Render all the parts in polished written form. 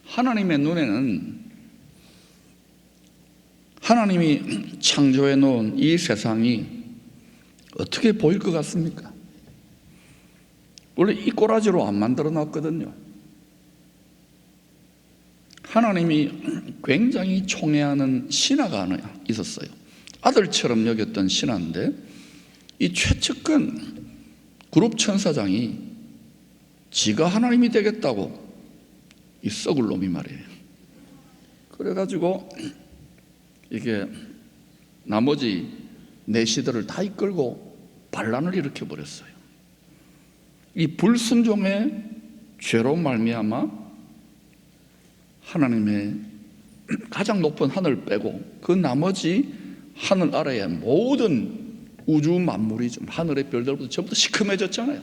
하나님의 눈에는 하나님이 창조해 놓은 이 세상이 어떻게 보일 것 같습니까? 원래 이 꼬라지로 안 만들어 놨거든요. 하나님이 굉장히 총애하는 신하가 하나 있었어요. 아들처럼 여겼던 신하인데 이 최측근 그룹 천사장이 지가 하나님이 되겠다고 이 썩을 놈이 말이에요. 그래가지고 이게 나머지 내시들을 다 이끌고 반란을 일으켜버렸어요. 이 불순종의 죄로 말미암아 하나님의 가장 높은 하늘 빼고 그 나머지 하늘 아래의 모든 우주 만물이 좀 하늘의 별들보다 전부 다 시커매졌잖아요.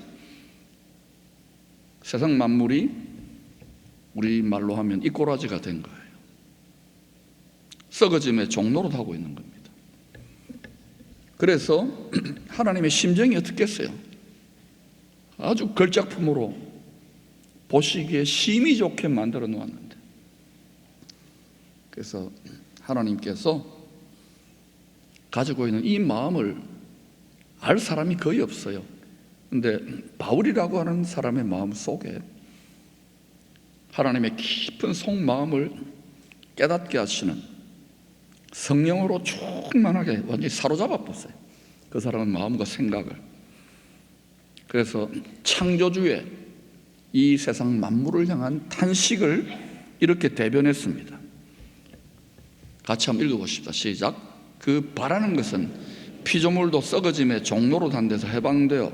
세상 만물이 우리 말로 하면 이 꼬라지가 된 거예요. 썩어짐의 종로로 하고 있는 겁니다. 그래서 하나님의 심정이 어떻겠어요? 아주 걸작품으로 보시기에 심히 좋게 만들어 놓았는데, 그래서 하나님께서 가지고 있는 이 마음을 알 사람이 거의 없어요. 근데 바울이라고 하는 사람의 마음 속에 하나님의 깊은 속마음을 깨닫게 하시는 성령으로 충만하게 완전히 사로잡아 봤어요. 그 사람의 마음과 생각을. 그래서 창조주의 이 세상 만물을 향한 탄식을 이렇게 대변했습니다. 같이 한번 읽어보십시다. 시작. 그 바라는 것은 피조물도 썩어짐의 종로로 단 데서 해방되어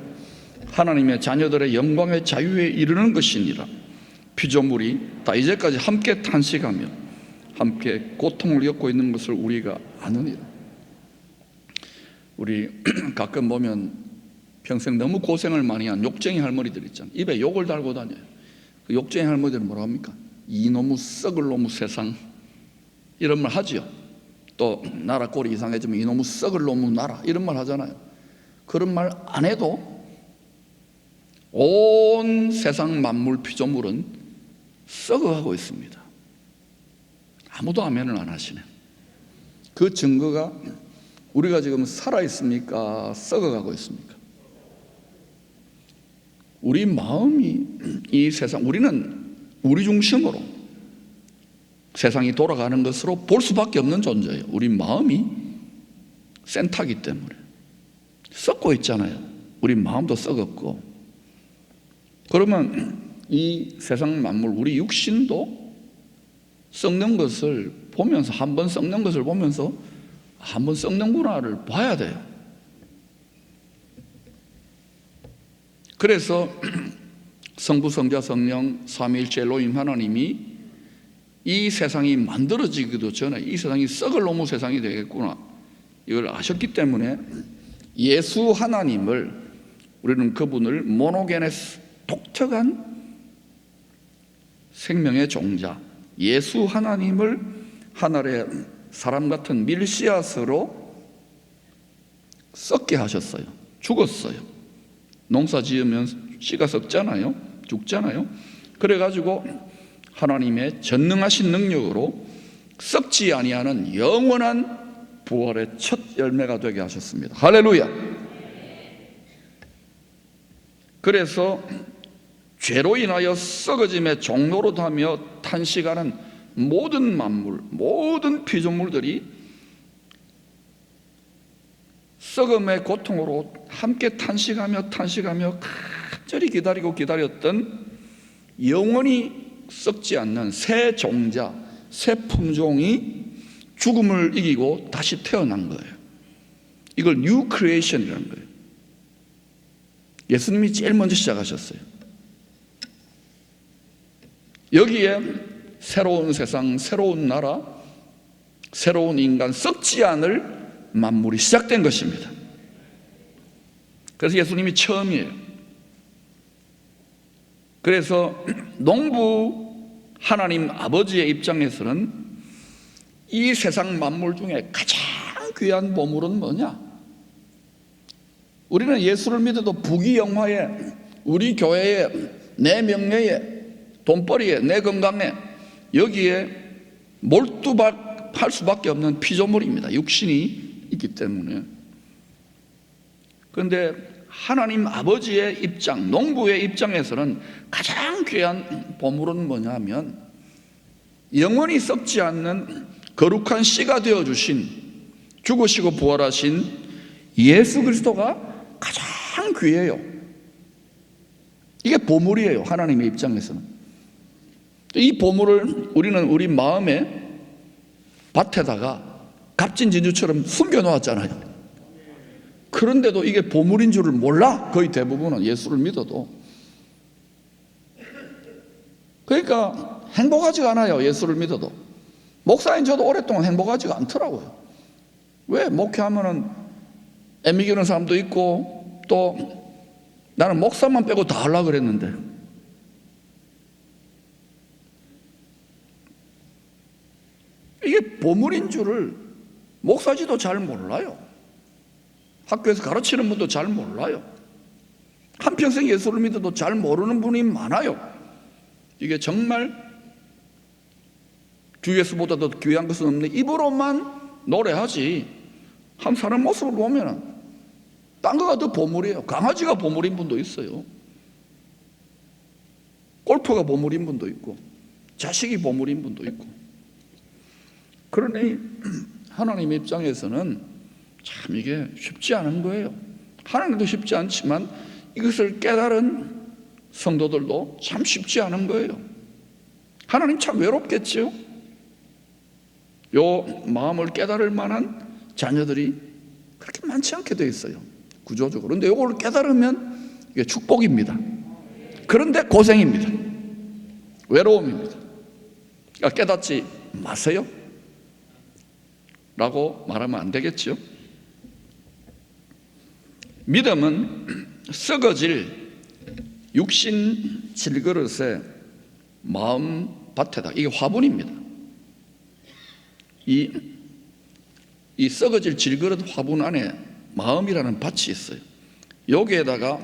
하나님의 자녀들의 영광의 자유에 이르는 것이니라. 피조물이 다 이제까지 함께 탄식하며 함께 고통을 겪고 있는 것을 우리가 아느니라. 우리 가끔 보면 평생 너무 고생을 많이 한 욕쟁이 할머니들 있잖아요. 입에 욕을 달고 다녀요. 그 욕쟁이 할머니들은 뭐라 합니까? 이놈의 썩을 놈의 세상, 이런 말 하지요. 또 나라 꼴이 이상해지면 이놈의 썩을 놈의 나라, 이런 말 하잖아요. 그런 말 안 해도 온 세상 만물 피조물은 썩어가고 있습니다. 아무도 아멘을 안 하시네. 그 증거가 우리가 지금 살아있습니까? 썩어가고 있습니까? 우리 마음이 이 세상, 우리는 우리 중심으로 세상이 돌아가는 것으로 볼 수밖에 없는 존재예요. 우리 마음이 센터기 때문에 썩고 있잖아요. 우리 마음도 썩었고. 그러면 이 세상 만물, 우리 육신도 썩는 것을 보면서, 한번 썩는 것을 보면서 한번 썩는구나를 봐야 돼요. 그래서 성부, 성자, 성령 삼위일체 엘로힘 하나님이 이 세상이 만들어지기도 전에 이 세상이 썩을 놈의 세상이 되겠구나, 이걸 아셨기 때문에 예수 하나님을, 우리는 그분을 모노게네스, 독특한 생명의 종자, 예수 하나님을 하늘의 사람 같은 밀씨앗으로 썩게 하셨어요. 죽었어요. 농사 지으면 씨가 썩잖아요. 죽잖아요. 그래가지고 하나님의 전능하신 능력으로 썩지 아니하는 영원한 부활의 첫 열매가 되게 하셨습니다. 할렐루야. 그래서 죄로 인하여 썩어짐의 종로로 다며 탄식하는 모든 만물, 모든 피조물들이 썩음의 고통으로 함께 탄식하며 간절히 기다리고 기다렸던 영원히 썩지 않는 새 종자, 새 품종이 죽음을 이기고 다시 태어난 거예요. 이걸 뉴 크리에이션이라는 거예요. 예수님이 제일 먼저 시작하셨어요. 여기에 새로운 세상, 새로운 나라, 새로운 인간, 썩지 않을 만물이 시작된 것입니다. 그래서 예수님이 처음이에요. 그래서 농부 하나님 아버지의 입장에서는 이 세상 만물 중에 가장 귀한 보물은 뭐냐? 우리는 예수를 믿어도 부귀영화에, 우리 교회에, 내 명예에, 돈벌이에, 내 건강에 여기에 몰두할 수밖에 없는 피조물입니다. 육신이 있기 때문에. 그런데 하나님 아버지의 입장, 농부의 입장에서는 가장 귀한 보물은 뭐냐면 영원히 썩지 않는 거룩한 씨가 되어주신, 죽으시고 부활하신 예수 그리스도가 가장 귀해요. 이게 보물이에요. 하나님의 입장에서는. 이 보물을 우리는 우리 마음의 밭에다가 값진 진주처럼 숨겨놓았잖아요. 그런데도 이게 보물인 줄을 몰라. 거의 대부분은 예수를 믿어도. 그러니까 행복하지가 않아요. 예수를 믿어도. 목사인 저도 오랫동안 행복하지가 않더라고요. 왜? 목회하면은 애미기는 사람도 있고, 또 나는 목사만 빼고 다 하려고 그랬는데, 이게 보물인 줄을 목사지도 잘 몰라요. 학교에서 가르치는 분도 잘 몰라요. 한평생 예수를 믿어도 잘 모르는 분이 많아요. 이게 정말 주 예수보다도 귀한 것은 없네. 입으로만 노래하지 한 사람 모습을 보면 딴 거가 더 보물이에요. 강아지가 보물인 분도 있어요. 골프가 보물인 분도 있고, 자식이 보물인 분도 있고. 그러니 하나님의 입장에서는 참 이게 쉽지 않은 거예요. 하나님도 쉽지 않지만 이것을 깨달은 성도들도 참 쉽지 않은 거예요. 하나님 참 외롭겠죠. 요 마음을 깨달을 만한 자녀들이 그렇게 많지 않게 돼 있어요, 구조적으로. 그런데 이걸 깨달으면 이게 축복입니다. 그런데 고생입니다. 외로움입니다. 그러니까 깨닫지 마세요 라고 말하면 안 되겠죠. 믿음은 썩어질 육신 질그릇에 마음 밭에다, 이게 화분입니다. 이 썩어질 질그릇 화분 안에 마음이라는 밭이 있어요. 여기에다가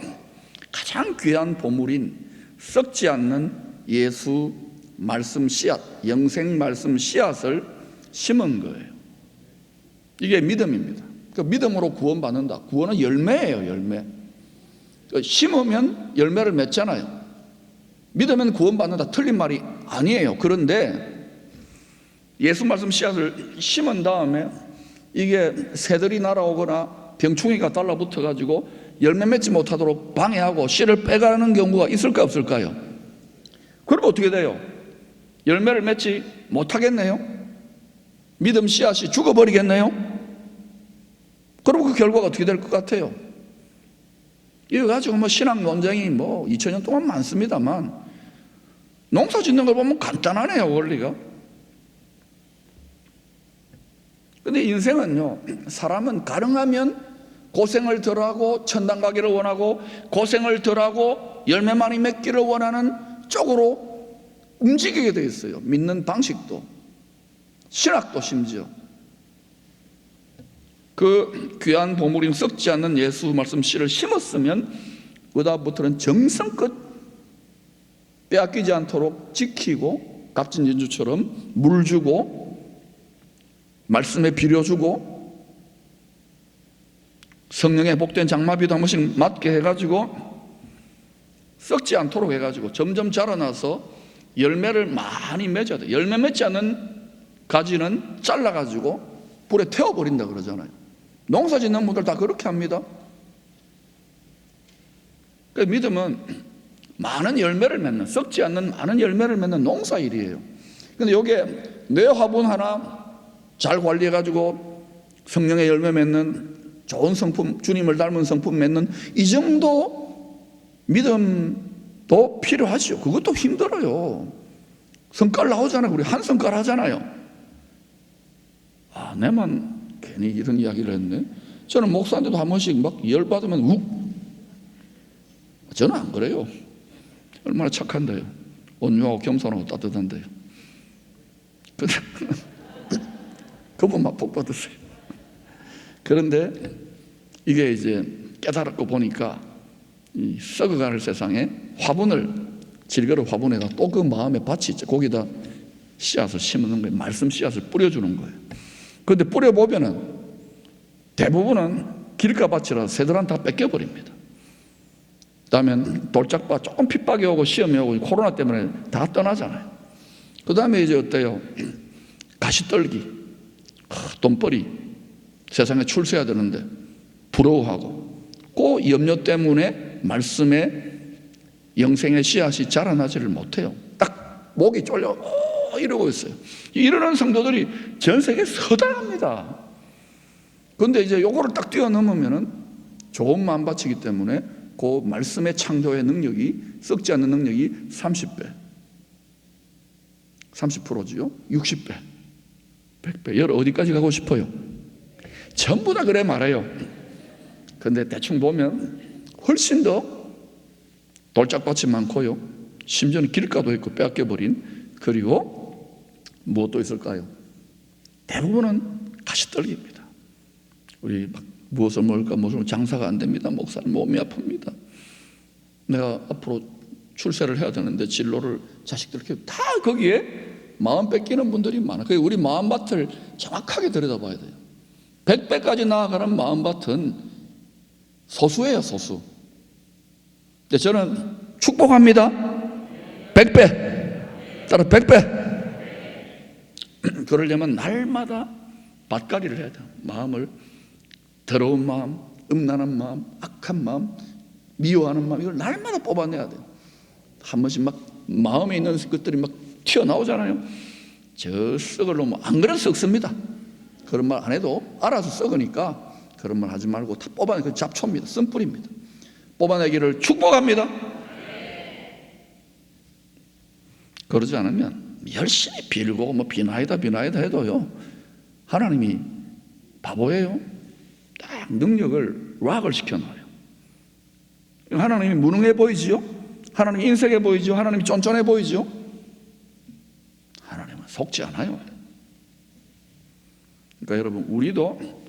가장 귀한 보물인 썩지 않는 예수 말씀 씨앗, 영생 말씀 씨앗을 심은 거예요. 이게 믿음입니다. 그 믿음으로 구원받는다. 구원은 열매예요, 열매. 심으면 열매를 맺잖아요. 믿으면 구원받는다. 틀린 말이 아니에요. 그런데 예수 말씀 씨앗을 심은 다음에 이게 새들이 날아오거나 병충해가 달라붙어 가지고 열매 맺지 못하도록 방해하고 씨를 빼가는 경우가 있을까 없을까요? 그럼 어떻게 돼요? 열매를 맺지 못하겠네요? 믿음 씨앗이 죽어버리겠네요? 그럼 그 결과가 어떻게 될 것 같아요? 이거 가지고 뭐 신학 논쟁이 뭐 2000년 동안 많습니다만, 농사 짓는 걸 보면 간단하네요, 원리가. 근데 인생은요, 사람은 가능하면 고생을 덜하고 천당 가기를 원하고, 고생을 덜하고 열매 많이 맺기를 원하는 쪽으로 움직이게 돼 있어요. 믿는 방식도, 신학도 심지어. 그 귀한 보물인 썩지 않는 예수 말씀 씨를 심었으면 그다음부터는 정성껏 빼앗기지 않도록 지키고, 값진 진주처럼 물 주고, 말씀에 비료 주고, 성령의 복된 장마비도 한 번씩 맞게 해가지고 썩지 않도록 해가지고 점점 자라나서 열매를 많이 맺어야 돼. 열매 맺지 않는 가지는 잘라가지고 불에 태워버린다 그러잖아요. 농사 짓는 분들 다 그렇게 합니다. 그 믿음은 많은 열매를 맺는, 썩지 않는 많은 열매를 맺는 농사일이에요. 근데 여기에 내 화분 하나 잘 관리해가지고 성령의 열매 맺는 좋은 성품, 주님을 닮은 성품 맺는 이 정도 믿음도 필요하죠. 그것도 힘들어요. 성깔 나오잖아요. 우리 한 성깔 하잖아요. 아, 내만 괜히 이런 이야기를 했네. 저는 목사한테도 한 번씩 막 열받으면 욱. 저는 안 그래요. 얼마나 착한데요. 온유하고 겸손하고 따뜻한데요. 그분만 복 받으세요. 그런데 이게 이제 깨달았고 보니까 이 썩어가는 세상에 화분을, 질그릇 화분에다 또 그 마음의 밭이 있죠. 거기다 씨앗을 심는 거예요. 말씀 씨앗을 뿌려주는 거예요. 그런데 뿌려보면은 대부분은 길가밭이라 새들한테 다 뺏겨버립니다. 그다음에 돌짝밭 조금 핍박이 오고 시험이 오고 코로나 때문에 다 떠나잖아요. 그다음에 이제 어때요? 가시떨기, 돈벌이, 세상에 출세해야 되는데 부러워하고 그 염려 때문에 말씀의 영생의 씨앗이 자라나지를 못해요. 딱 목이 쫄려 이러고 있어요. 이러는 성도들이 전 세계에 서다합니다. 그런데 이제 요거를 딱 뛰어넘으면은 좋은 마음밭이기 때문에 그 말씀의 창조의 능력이, 썩지 않는 능력이 30배, 30%지요? 60배, 100배. 여러 어디까지 가고 싶어요? 전부 다 그래 말해요. 그런데 대충 보면 훨씬 더 돌짝밭이 많고요. 심지어는 길가도 있고 빼앗겨버린, 그리고 무엇도 있을까요? 대부분은 가시떨기입니다. 우리 막 무엇을 먹을까, 무엇을 장사가 안 됩니다. 목사님 몸이 아픕니다. 내가 앞으로 출세를 해야 되는데 진로를 자식들 키우고 다 거기에 마음 뺏기는 분들이 많아요. 그래서 우리 마음밭을 정확하게 들여다봐야 돼요. 100배까지 나아가는 마음밭은 소수예요, 소수. 근데 저는 축복합니다. 100배, 따라 100배. 그러려면 날마다 밭갈이를 해야 돼요. 마음을, 더러운 마음, 음란한 마음, 악한 마음, 미워하는 마음, 이걸 날마다 뽑아내야 돼요. 한 번씩 막 마음에 있는 것들이 막 튀어나오잖아요. 저 썩을 놈, 안 그래도 썩습니다. 그런 말 안 해도 알아서 썩으니까 그런 말 하지 말고 다 뽑아내. 그 잡초입니다. 쓴뿌리입니다. 뽑아내기를 축복합니다. 그러지 않으면 열심히 빌고 뭐 비나이다 해도요, 하나님이 바보예요. 딱 능력을 락을 시켜놔요. 하나님이 무능해 보이지요? 하나님이 인색해 보이지요? 하나님이 쫀쫀해 보이지요? 하나님은 속지 않아요. 그러니까 여러분, 우리도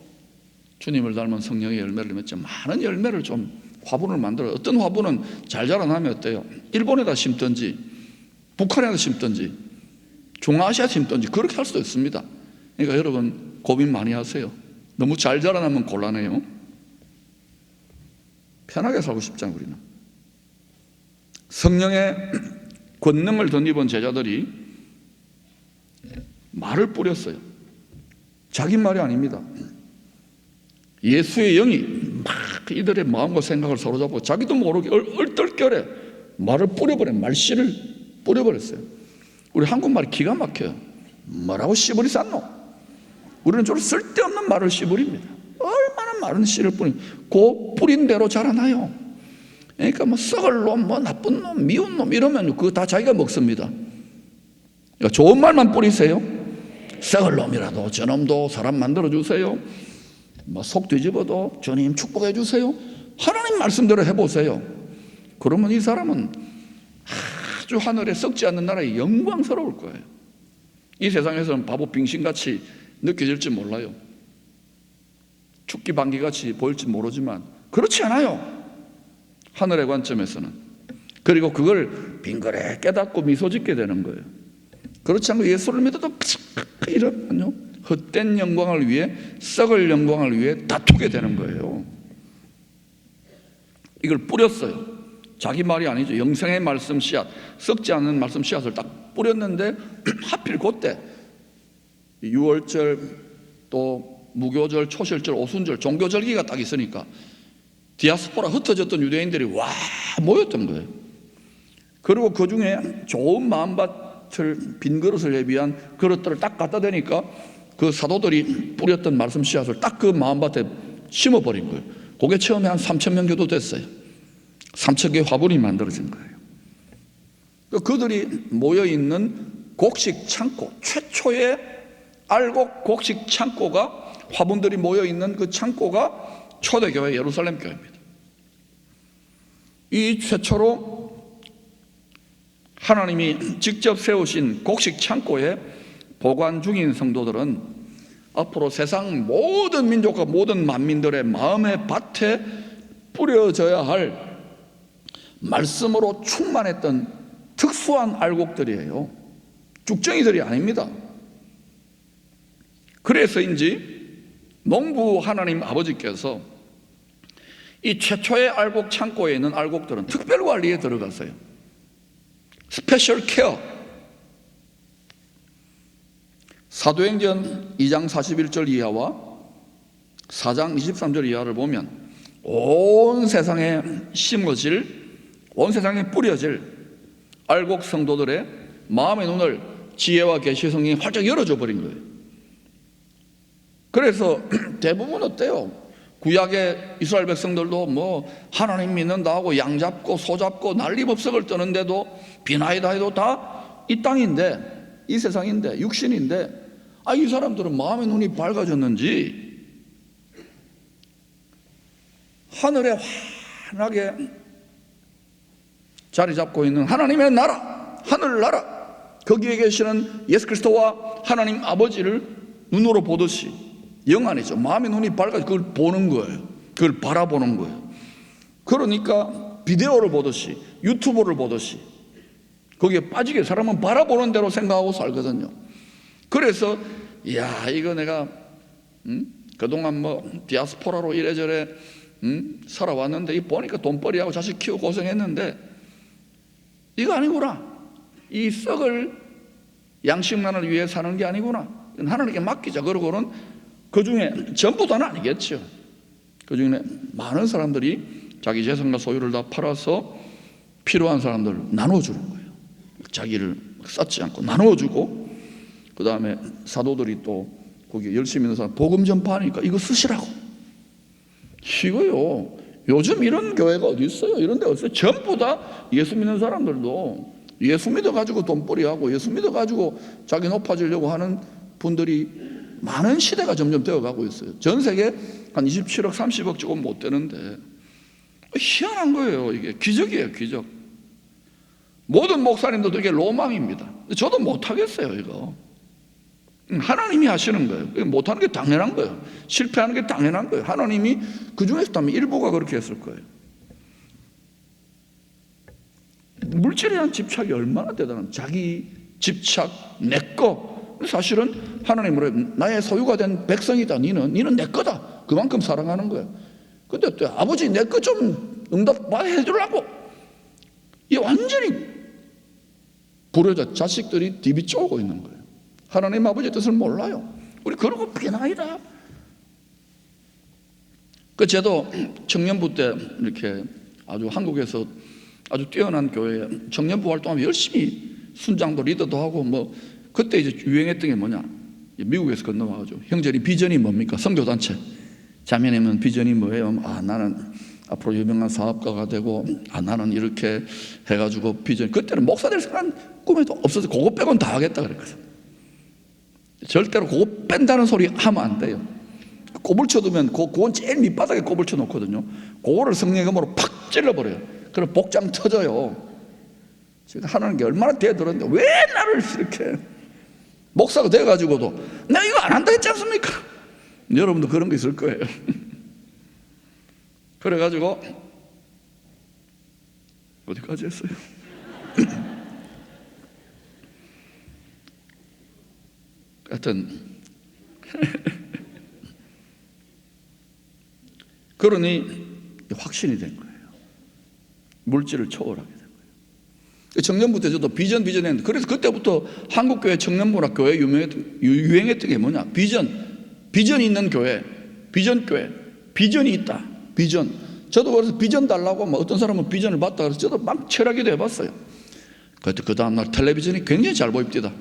주님을 닮은 성령의 열매를 맺죠. 많은 열매를 좀 화분을 만들어요. 어떤 화분은 잘 자라나면 어때요? 일본에다 심든지 북한에다 심든지 중앙아시아에 심든지 그렇게 할 수도 있습니다. 그러니까 여러분 고민 많이 하세요. 너무 잘 자라나면 곤란해요. 편하게 살고 싶잖아요. 우리는 성령의 권능을 덧입은 제자들이 말을 뿌렸어요. 자기 말이 아닙니다. 예수의 영이 막 이들의 마음과 생각을 사로잡고 자기도 모르게 얼떨결에 말을 뿌려버린 말씨를 뿌려버렸어요. 우리 한국말이 기가 막혀요. 뭐라고 씨부리 쌌노? 우리는 좀 쓸데없는 말을 씨부립니다. 얼마나 많은 씨를 뿌린, 그 뿌린 대로 자라나요. 그러니까 뭐 썩을 놈, 뭐 나쁜 놈, 미운 놈 이러면 그거 다 자기가 먹습니다. 그러니까 좋은 말만 뿌리세요. 썩을 놈이라도 저놈도 사람 만들어주세요. 뭐 속 뒤집어도 주님 축복해 주세요. 하나님 말씀대로 해보세요. 그러면 이 사람은 아주 하늘에 썩지 않는 나라에 영광스러울 거예요. 이 세상에서는 바보 빙신같이 느껴질지 몰라요. 죽기 반기같이 보일지 모르지만 그렇지 않아요. 하늘의 관점에서는. 그리고 그걸 빙그레 깨닫고 미소 짓게 되는 거예요. 그렇지 않고 예수를 믿어도 이러면요, 헛된 영광을 위해, 썩을 영광을 위해 다투게 되는 거예요. 이걸 뿌렸어요. 자기 말이 아니죠. 영생의 말씀 씨앗, 썩지 않는 말씀 씨앗을 딱 뿌렸는데 하필 그때 유월절 또 무교절, 초실절, 오순절, 종교절기가 딱 있으니까 디아스포라 흩어졌던 유대인들이 와 모였던 거예요. 그리고 그 중에 좋은 마음밭을, 빈 그릇을 예비한 그릇들을 딱 갖다 대니까 그 사도들이 뿌렸던 말씀 씨앗을 딱 그 마음밭에 심어버린 거예요. 그게 처음에 한 3,000명 정도 됐어요. 3,000개의 화분이 만들어진 거예요. 그들이 모여있는 곡식 창고, 최초의 알곡 곡식 창고가, 화분들이 모여있는 그 창고가 초대교회 예루살렘 교회입니다. 이 최초로 하나님이 직접 세우신 곡식 창고에 보관 중인 성도들은 앞으로 세상 모든 민족과 모든 만민들의 마음의 밭에 뿌려져야 할 말씀으로 충만했던 특수한 알곡들이에요. 죽정이들이 아닙니다. 그래서인지 농부 하나님 아버지께서 이 최초의 알곡 창고에 있는 알곡들은 특별 관리에 들어갔어요. 스페셜 케어. 사도행전 2장 41절 이하와 4장 23절 이하를 보면 온 세상에 심어질, 온 세상에 뿌려질 알곡 성도들의 마음의 눈을 지혜와 계시의 성령이 활짝 열어줘 버린 거예요. 그래서 대부분 어때요? 구약의 이스라엘 백성들도 뭐 하나님 믿는다 하고 양 잡고 소 잡고 난리법석을 떠는데도 비나이다 해도 다 이 땅인데, 이 세상인데, 육신인데, 이 사람들은 마음의 눈이 밝아졌는지 하늘에 환하게 자리 잡고 있는 하나님의 나라, 하늘나라, 거기에 계시는 예수 그리스도와 하나님 아버지를 눈으로 보듯이 영안이죠. 마음의 눈이 밝아져 그걸 보는 거예요. 그걸 바라보는 거예요. 그러니까 비디오를 보듯이, 유튜브를 보듯이 거기에 빠지게 사람은 바라보는 대로 생각하고 살거든요. 그래서 이야, 이거 내가 그동안 뭐 디아스포라로 이래저래 살아왔는데 이 보니까 돈벌이하고 자식 키우고 고생했는데 이거 아니구나. 이 썩을 양식만을 위해 사는 게 아니구나. 하나님께 맡기자. 그러고는 그 중에 전부 다는 아니겠죠. 그 중에 많은 사람들이 자기 재산과 소유를 다 팔아서 필요한 사람들 나눠주는 거예요. 자기를 쌓지 않고 나눠주고, 그 다음에 사도들이 또 거기 열심히 있는 사람 복음 전파하니까 이거 쓰시라고. 이거요, 요즘 이런 교회가 어디 있어요? 이런 데 없어요. 전부 다 예수 믿는 사람들도 예수 믿어가지고 돈벌이하고 예수 믿어가지고 자기 높아지려고 하는 분들이 많은 시대가 점점 되어가고 있어요. 전 세계 한 27억 30억 조금 못 되는데 희한한 거예요. 이게 기적이에요. 기적. 모든 목사님들도 이게 로망입니다. 저도 못하겠어요. 이거 하나님이 하시는 거예요. 못하는 게 당연한 거예요. 실패하는 게 당연한 거예요. 하나님이 그 중에서 또 일부가 그렇게 했을 거예요. 물질에 대한 집착이 얼마나 대단한, 자기 집착, 내거. 사실은 하나님으로 나의 소유가 된 백성이다. 니는 내 거다. 그만큼 사랑하는 거예요. 근데 또 아버지 내 거 좀 응답 해주려고 이 완전히 불효자 자식들이 디비 쪼고 있는 거예요. 하나님 아버지의 뜻을 몰라요. 우리 그러고 비나이다. 저도 청년부 때 이렇게 아주 한국에서 아주 뛰어난 교회에 청년부 활동하면 열심히 순장도 리더도 하고 뭐 그때 이제 유행했던 게 뭐냐, 미국에서 건너와가지고 형제리 비전이 뭡니까? 선교단체. 자매님은 비전이 뭐예요? 나는 앞으로 유명한 사업가가 되고 나는 이렇게 해가지고 비전. 그때는 목사 될 생각은 꿈에도 없어서 그거 빼고는 다 하겠다 그랬거든. 절대로 그거 뺀다는 소리 하면 안 돼요. 꼽을 쳐두면 그건 제일 밑바닥에 꼽을 쳐 놓거든요. 그거를 성령의검으로 팍 찔러버려요. 그럼 복장 터져요. 지금 하나님 게 얼마나 대들었는데 왜 나를 이렇게 목사가 돼가지고도 내가 이거 안 한다 했지 않습니까? 여러분도 그런 게 있을 거예요. 그래가지고 어디까지 했어요? 하여튼 그러니 확신이 된 거예요. 물질을 초월하게 된 거예요. 청년부 때 저도 비전 했는데, 그래서 그때부터 한국교회 청년부나 교회 유행했던 게 뭐냐, 비전이 있는 교회, 비전교회, 비전이 있다. 비전. 저도 그래서 비전 달라고 어떤 사람은 비전을 받다 그래서 저도 막 철학기도 해봤어요. 그때 그 다음날 텔레비전이 굉장히 잘 보입니다.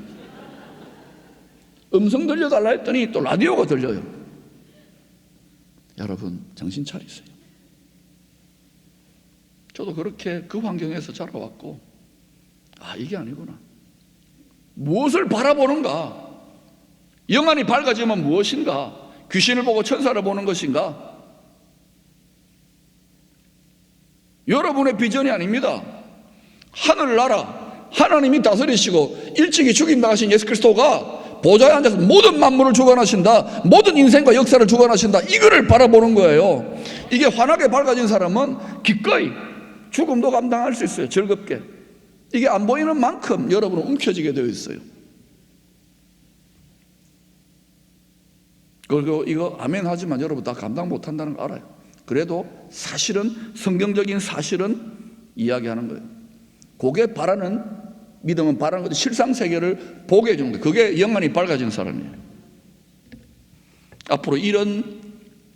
음성 들려달라 했더니 또 라디오가 들려요. 여러분 정신 차리세요. 저도 그렇게 그 환경에서 자라왔고 이게 아니구나. 무엇을 바라보는가? 영안이 밝아지면 무엇인가? 귀신을 보고 천사를 보는 것인가? 여러분의 비전이 아닙니다. 하늘나라, 하나님이 다스리시고 일찍이 죽임 당하신 예수 그리스도가 보좌에 앉아서 모든 만물을 주관하신다, 모든 인생과 역사를 주관하신다, 이거를 바라보는 거예요. 이게 환하게 밝아진 사람은 기꺼이 죽음도 감당할 수 있어요. 즐겁게. 이게 안 보이는 만큼 여러분은 움켜쥐게 되어 있어요. 그리고 이거 아멘 하지만 여러분 다 감당 못한다는 거 알아요. 그래도 사실은 성경적인 사실은 이야기하는 거예요. 그게 바라는 믿음은 바라는 것도 실상세계를 보게 해주는 거예요. 그게 영안이 밝아진 사람이에요. 앞으로 이런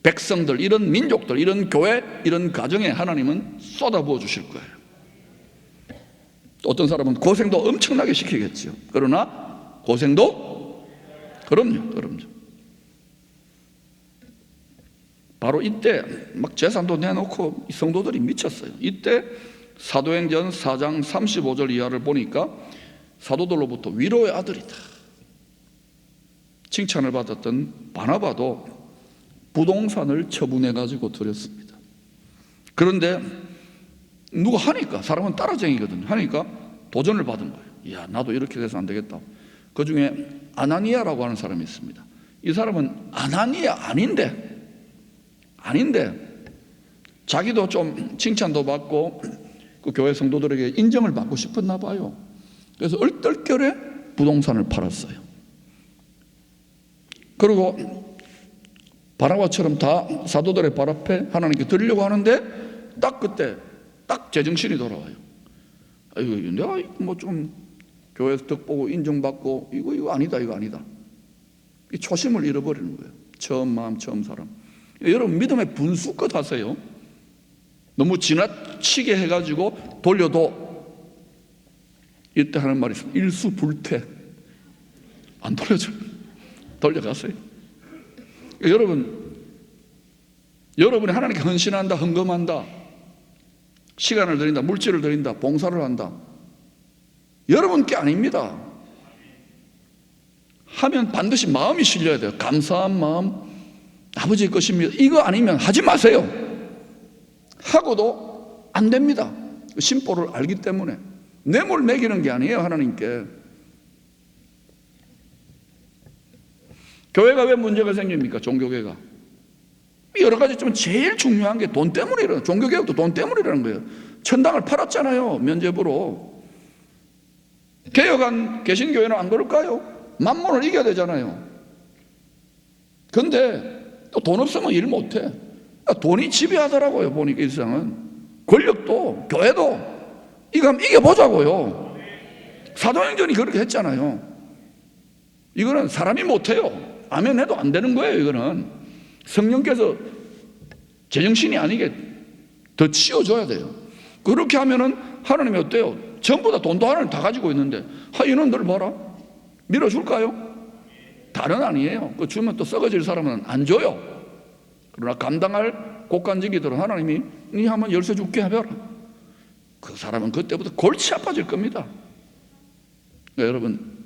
백성들, 이런 민족들, 이런 교회, 이런 가정에 하나님은 쏟아부어 주실 거예요. 어떤 사람은 고생도 엄청나게 시키겠죠. 그러나 고생도 그럼요. 바로 이때 막 재산도 내놓고 성도들이 미쳤어요. 이때 사도행전 4장 35절 이하를 보니까 사도들로부터 위로의 아들이다 칭찬을 받았던 바나바도 부동산을 처분해가지고 드렸습니다. 그런데 누가 하니까, 사람은 따라쟁이거든요. 하니까 도전을 받은 거예요. 이야, 나도 이렇게 돼서 안 되겠다. 그 중에 아나니아라고 하는 사람이 있습니다. 이 사람은 아나니아 아닌데 자기도 좀 칭찬도 받고 그 교회 성도들에게 인정을 받고 싶었나 봐요. 그래서 얼떨결에 부동산을 팔았어요. 그리고 바나바처럼 다 사도들의 발 앞에 하나님께 드리려고 하는데 딱 그때 딱 제정신이 돌아와요. 아이고, 내가 뭐 좀 교회에서 덕보고 인정받고 이거 아니다. 이 초심을 잃어버리는 거예요. 처음 마음, 처음 사람. 여러분 믿음의 분수껏 하세요. 너무 지나치게 해가지고 돌려도 이때 하는 말이 있습니다. 일수불퇴. 안 돌려줘요. 돌려가세요. 여러분이 하나님께 헌신한다, 헌금한다, 시간을 드린다, 물질을 드린다, 봉사를 한다. 여러분께 아닙니다. 하면 반드시 마음이 실려야 돼요. 감사한 마음, 아버지의 것입니다. 이거 아니면 하지 마세요. 하고도 안 됩니다. 심보를 알기 때문에. 뇌물 매기는 게 아니에요, 하나님께. 교회가 왜 문제가 생깁니까? 종교계가. 여러 가지 좀 제일 중요한 게 돈 때문이라는, 종교개혁도 돈 때문이라는 거예요. 천당을 팔았잖아요, 면죄부로. 개혁한 개신교회는 안 그럴까요? 만몬을 이겨야 되잖아요. 근데 또 돈 없으면 일 못해. 돈이 지배하더라고요, 보니까 이 세상은. 권력도, 교회도. 이거 한번 이겨보자고요. 사도행전이 그렇게 했잖아요. 이거는 사람이 못해요. 아멘 해도 안 되는 거예요, 이거는. 성령께서 제정신이 아니게 더 치워줘야 돼요. 그렇게 하면은 하나님이 어때요? 전부 다 돈도 하나님 다 가지고 있는데, 이놈들 봐라. 밀어줄까요? 다른 아니에요. 그 주면 또 썩어질 사람은 안 줘요. 그러나 감당할 곡간지기들은 하나님이 니 한번 열쇠 줄게 하벼라. 그 사람은 그때부터 골치 아파질 겁니다. 그러니까 여러분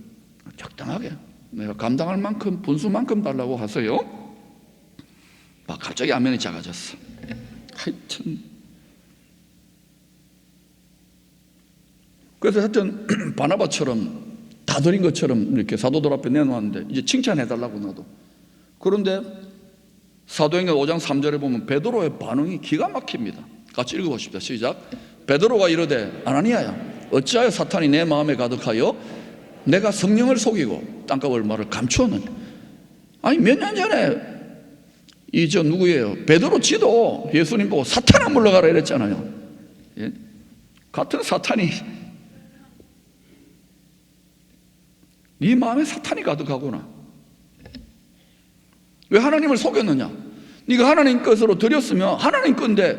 적당하게 내가 감당할 만큼 분수만큼 달라고 하세요. 막 갑자기 아멘이 작아졌어. 하여튼 그래서 하여튼 바나바처럼 다 드린 것처럼 이렇게 사도들 앞에 내놓았는데 이제 칭찬해달라고 나도. 그런데 사도행전 5장 3절에 보면 베드로의 반응이 기가 막힙니다. 같이 읽어보십시다. 시작. 베드로가 이르되 아나니아야 어찌하여 사탄이 내 마음에 가득하여 내가 성령을 속이고 땅값 얼마를 감추었느냐. 아니 몇 년 전에 누구예요? 베드로 지도 예수님 보고 사탄아 물러가라 이랬잖아요. 예? 같은 사탄이 네 마음에 사탄이 가득하구나. 왜 하나님을 속였느냐? 네가 하나님 것으로 드렸으면 하나님 건데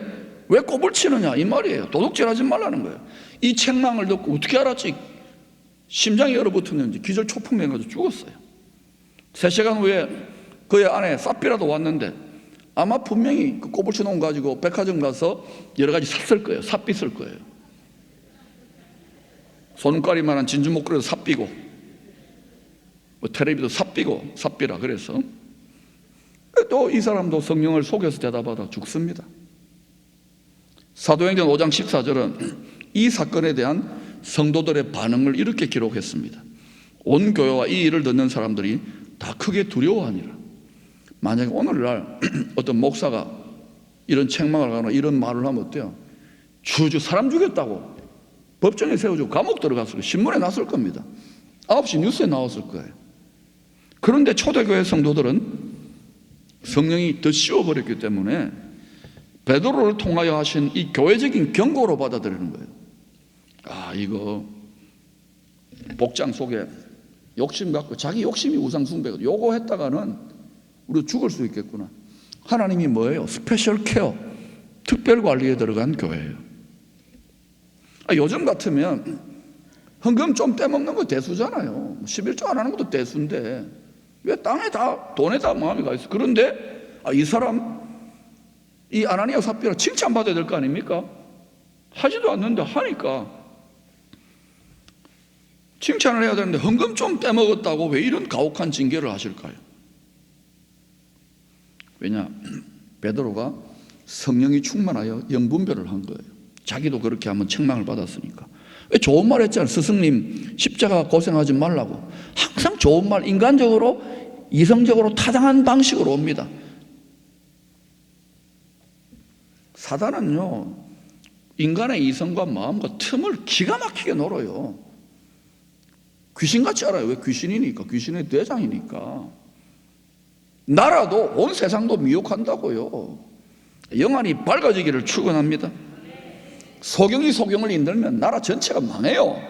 왜 꼽을 치느냐 이 말이에요. 도둑질하지 말라는 거예요. 이 책망을 듣고 어떻게 알았지? 심장이 얼어붙었는지 기절초풍돼가지고 죽었어요. 3시간 후에 그의 아내 삽비라도 왔는데 아마 분명히 그 꼽을 치놓은 가지고 백화점 가서 여러 가지 샀을 거예요. 삽비 쓸 거예요. 손가락만한 진주 목걸이도 삽비고 뭐 텔레비도 삽비고 삽비라 그래서 또 이 사람도 성령을 속여서 대답하다 죽습니다. 사도행전 5장 14절은 이 사건에 대한 성도들의 반응을 이렇게 기록했습니다. 온 교회와 이 일을 듣는 사람들이 다 크게 두려워하니라. 만약에 오늘날 어떤 목사가 이런 책망을 하거나 이런 말을 하면 어때요? 주주 사람 죽였다고 법정에 세워주고 감옥 들어갔을 거예요. 신문에 났을 겁니다. 9시 뉴스에 나왔을 거예요. 그런데 초대교회 성도들은 성령이 더 씌워버렸기 때문에 베드로를 통하여 하신 이 교회적인 경고로 받아들이는 거예요. 아, 이거 복장 속에 욕심 갖고 자기 욕심이 우상 숭배거든. 요거 했다가는 우리 죽을 수 있겠구나. 하나님이 뭐예요? 스페셜 케어, 특별 관리에 들어간 교회예요. 요즘 같으면 헌금 좀 떼먹는 거 대수잖아요. 11조 안 하는 것도 대수인데 왜 땅에 다 돈에 다 마음이 가 있어? 그런데 이 사람 이 아나니아 삽비라 칭찬받아야 될 거 아닙니까? 하지도 않는데 하니까 칭찬을 해야 되는데 헌금 좀 떼먹었다고 왜 이런 가혹한 징계를 하실까요? 왜냐? 베드로가 성령이 충만하여 영분별을 한 거예요. 자기도 그렇게 한번 책망을 받았으니까. 왜 좋은 말 했잖아요. 스승님 십자가 고생하지 말라고. 항상 좋은 말, 인간적으로 이성적으로 타당한 방식으로 옵니다. 사단은요, 인간의 이성과 마음과 틈을 기가 막히게 놀아요. 귀신같이 알아요. 왜? 귀신이니까. 귀신의 대장이니까. 나라도 온 세상도 미혹한다고요. 영안이 밝아지기를 축원합니다. 소경이 소경을 인들면 나라 전체가 망해요.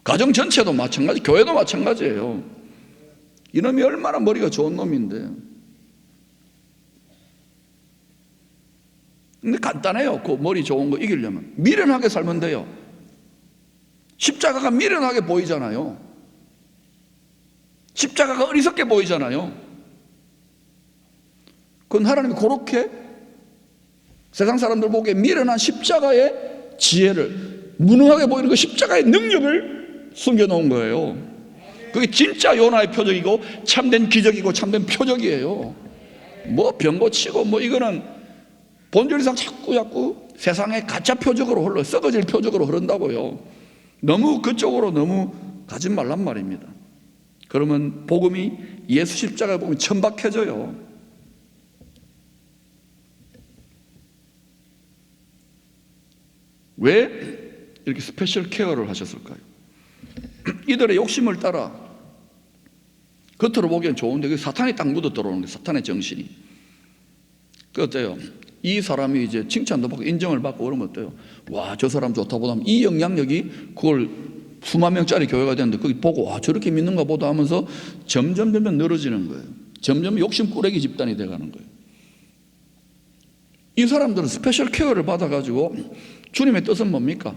가정 전체도 마찬가지, 교회도 마찬가지예요. 이놈이 얼마나 머리가 좋은 놈인데. 근데 간단해요. 그 머리 좋은 거 이기려면 미련하게 살면 돼요. 십자가가 미련하게 보이잖아요. 십자가가 어리석게 보이잖아요. 그건 하나님이 그렇게 세상 사람들 보기에 미련한 십자가의 지혜를, 무능하게 보이는 그 십자가의 능력을 숨겨놓은 거예요. 그게 진짜 요나의 표적이고 참된 기적이고 참된 표적이에요. 뭐 병 고치고 뭐 이거는 본질 이상 자꾸 세상의 가짜 표적으로 흘러, 썩어질 표적으로 흐른다고요. 너무 그쪽으로 너무 가지 말란 말입니다. 그러면 복음이, 예수 십자가 복음이 천박해져요. 왜 이렇게 스페셜 케어를 하셨을까요? 이들의 욕심을 따라 겉으로 보기엔 좋은데 그 사탄이 딱 묻어 들어오는 거예요. 사탄의 정신이. 그 어때요? 이 사람이 이제 칭찬도 받고 인정을 받고 그러면 어때요? 와, 저 사람 좋다 보다 하면 이 영향력이 그걸 수만 명짜리 교회가 되는데 거기 보고 와, 저렇게 믿는가 보다 하면서 점점 늘어지는 거예요. 점점 욕심꾸러기 집단이 돼가는 거예요. 이 사람들은 스페셜 케어를 받아가지고 주님의 뜻은 뭡니까?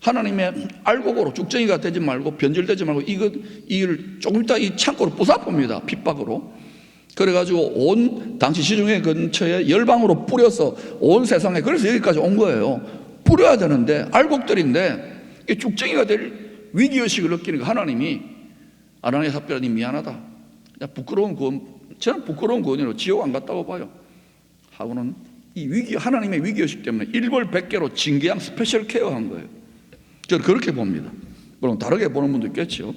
하나님의 알곡으로 쭉정이가 되지 말고 변질되지 말고 이를 조금 있다 이 창고로 부숴봅니다. pit박으로. 그래가지고 온 당시 시중의 근처에 열방으로 뿌려서 온 세상에, 그래서 여기까지 온 거예요. 뿌려야 되는데 알곡들인데 이 쭉정이가 될 위기의식을 느끼는 거. 하나님이 아나니아 삽비라니 미안하다. 부끄러운 구원, 저는 부끄러운 구원이로 지옥 안 갔다고 봐요. 하고는 이 위기, 하나님의 위기의식 때문에 일벌백계로 징계한 스페셜 케어한 거예요. 저는 그렇게 봅니다. 물론 다르게 보는 분도 있겠죠.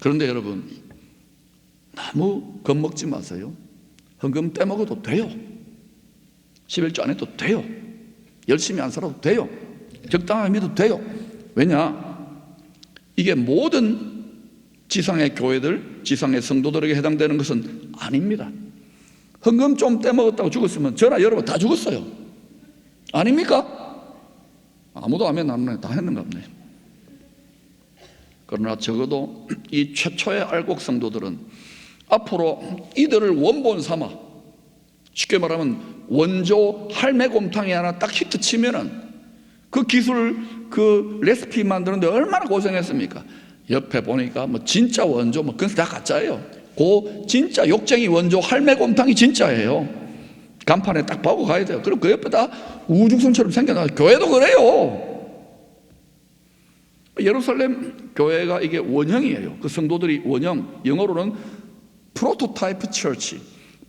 그런데 여러분, 너무 겁먹지 마세요. 헌금 떼먹어도 돼요. 11조 안 해도 돼요. 열심히 안 살아도 돼요. 적당하게 믿어도 돼요. 왜냐? 이게 모든 지상의 교회들, 지상의 성도들에게 해당되는 것은 아닙니다. 헌금 좀 떼먹었다고 죽었으면 저나 여러분 다 죽었어요. 아닙니까? 아무도 아멘 안 하네. 다 했는가 보네. 그러나 적어도 이 최초의 알곡 성도들은 앞으로 이들을 원본 삼아, 쉽게 말하면 원조 할매곰탕이 하나 딱 히트 치면은 그 기술, 그 레시피 만드는데 얼마나 고생했습니까? 옆에 보니까 뭐 진짜 원조, 뭐 그건 다 가짜예요. 그 진짜 욕쟁이 원조 할매곰탕이 진짜예요. 간판에 딱 보고 가야 돼요. 그럼 그 옆에다 우주선처럼 생겨나. 교회도 그래요. 예루살렘 교회가 이게 원형이에요. 그 성도들이 원형, 영어로는 프로토타이프 처치,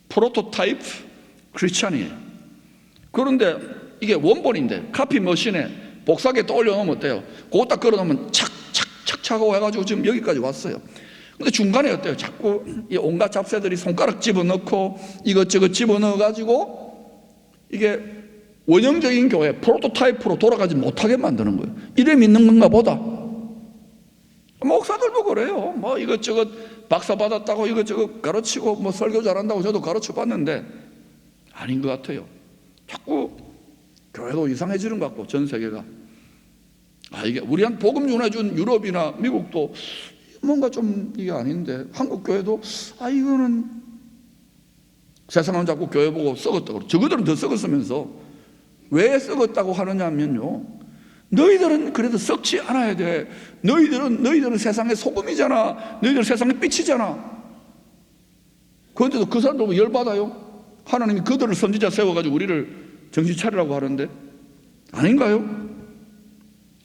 프로토타이프 크리스찬이에요. 그런데 이게 원본인데 카피 머신에 복사기에 또 올려놓으면 어때요? 그거 딱 걸어놓으면 착착착 하고 해가지고 지금 여기까지 왔어요. 근데 중간에 어때요? 자꾸 이 온갖 잡새들이 손가락 집어넣고 이것저것 집어넣어가지고 이게 원형적인 교회 프로토타입으로 돌아가지 못하게 만드는 거예요. 이래 믿는 건가 보다. 목사들도 그래요. 뭐 이것저것 박사 받았다고 이것저것 가르치고 뭐 설교 잘한다고 저도 가르쳐 봤는데 아닌 것 같아요. 자꾸 교회도 이상해지는 것 같고 전 세계가. 이게 우리한테 복음 전해준 유럽이나 미국도 뭔가 좀 이게 아닌데 한국 교회도 이거는 세상은 자꾸 교회 보고 썩었다고. 저거들은 더 썩었으면서 왜 썩었다고 하느냐면요, 너희들은 그래도 썩지 않아야 돼. 너희들은 세상의 소금이잖아. 너희들은 세상의 빛이잖아. 그런데도 그 사람들 보면 열받아요. 하나님이 그들을 선지자 세워가지고 우리를 정신 차리라고 하는데 아닌가요?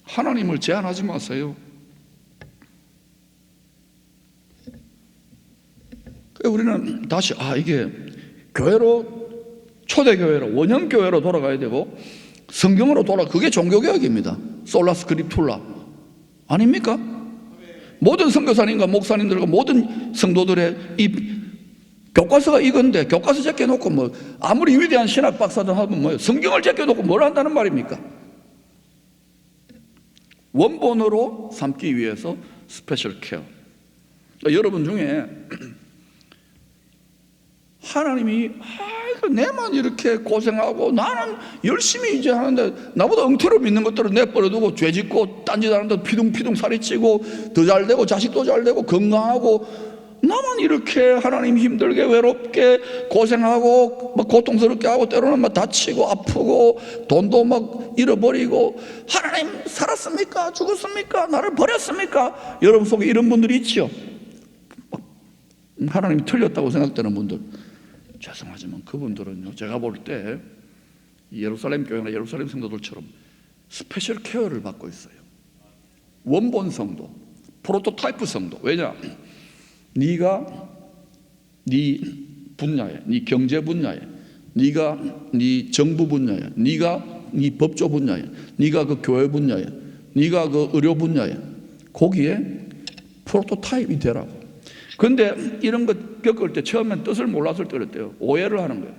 하나님을 제한하지 마세요. 우리는 다시 이게 교회로, 초대교회로, 원형교회로 돌아가야 되고 성경으로 그게 종교개혁입니다. 솔라 스크립툴라 아닙니까? 모든 선교사님과 목사님들과 모든 성도들의 이 교과서가 이건데 교과서 제껴놓고 뭐 아무리 위대한 신학 박사들 하면 뭐예요? 성경을 제껴놓고 뭘 한다는 말입니까? 원본으로 삼기 위해서 스페셜 케어. 여러분 중에 하나님이 내만 이렇게 고생하고 나는 열심히 이제 하는데 나보다 엉터리 믿는 것들을 내버려두고 죄짓고 딴짓 하는데 피둥피둥 살이 찌고 더 잘되고 자식도 잘되고 건강하고 나만 이렇게 하나님 힘들게 외롭게 고생하고 막 고통스럽게 하고 때로는 막 다치고 아프고 돈도 막 잃어버리고 하나님 살았습니까? 죽었습니까? 나를 버렸습니까? 여러분 속에 이런 분들이 있죠. 하나님이 틀렸다고 생각되는 분들. 죄송하지만 그분들은요, 제가 볼 때 예루살렘 교회나 예루살렘 성도들처럼 스페셜 케어를 받고 있어요. 원본 성도, 프로토타이프 성도. 왜냐? 네가 네 분야에, 네 경제 분야에, 네가 네 정부 분야에, 네가 네 법조 분야에, 네가 그 교회 분야에, 네가 그 의료 분야에, 거기에 프로토타입이 되라고. 그런데 이런 것 겪을 때 처음엔 뜻을 몰랐을 때 그랬대요. 오해를 하는 거예요.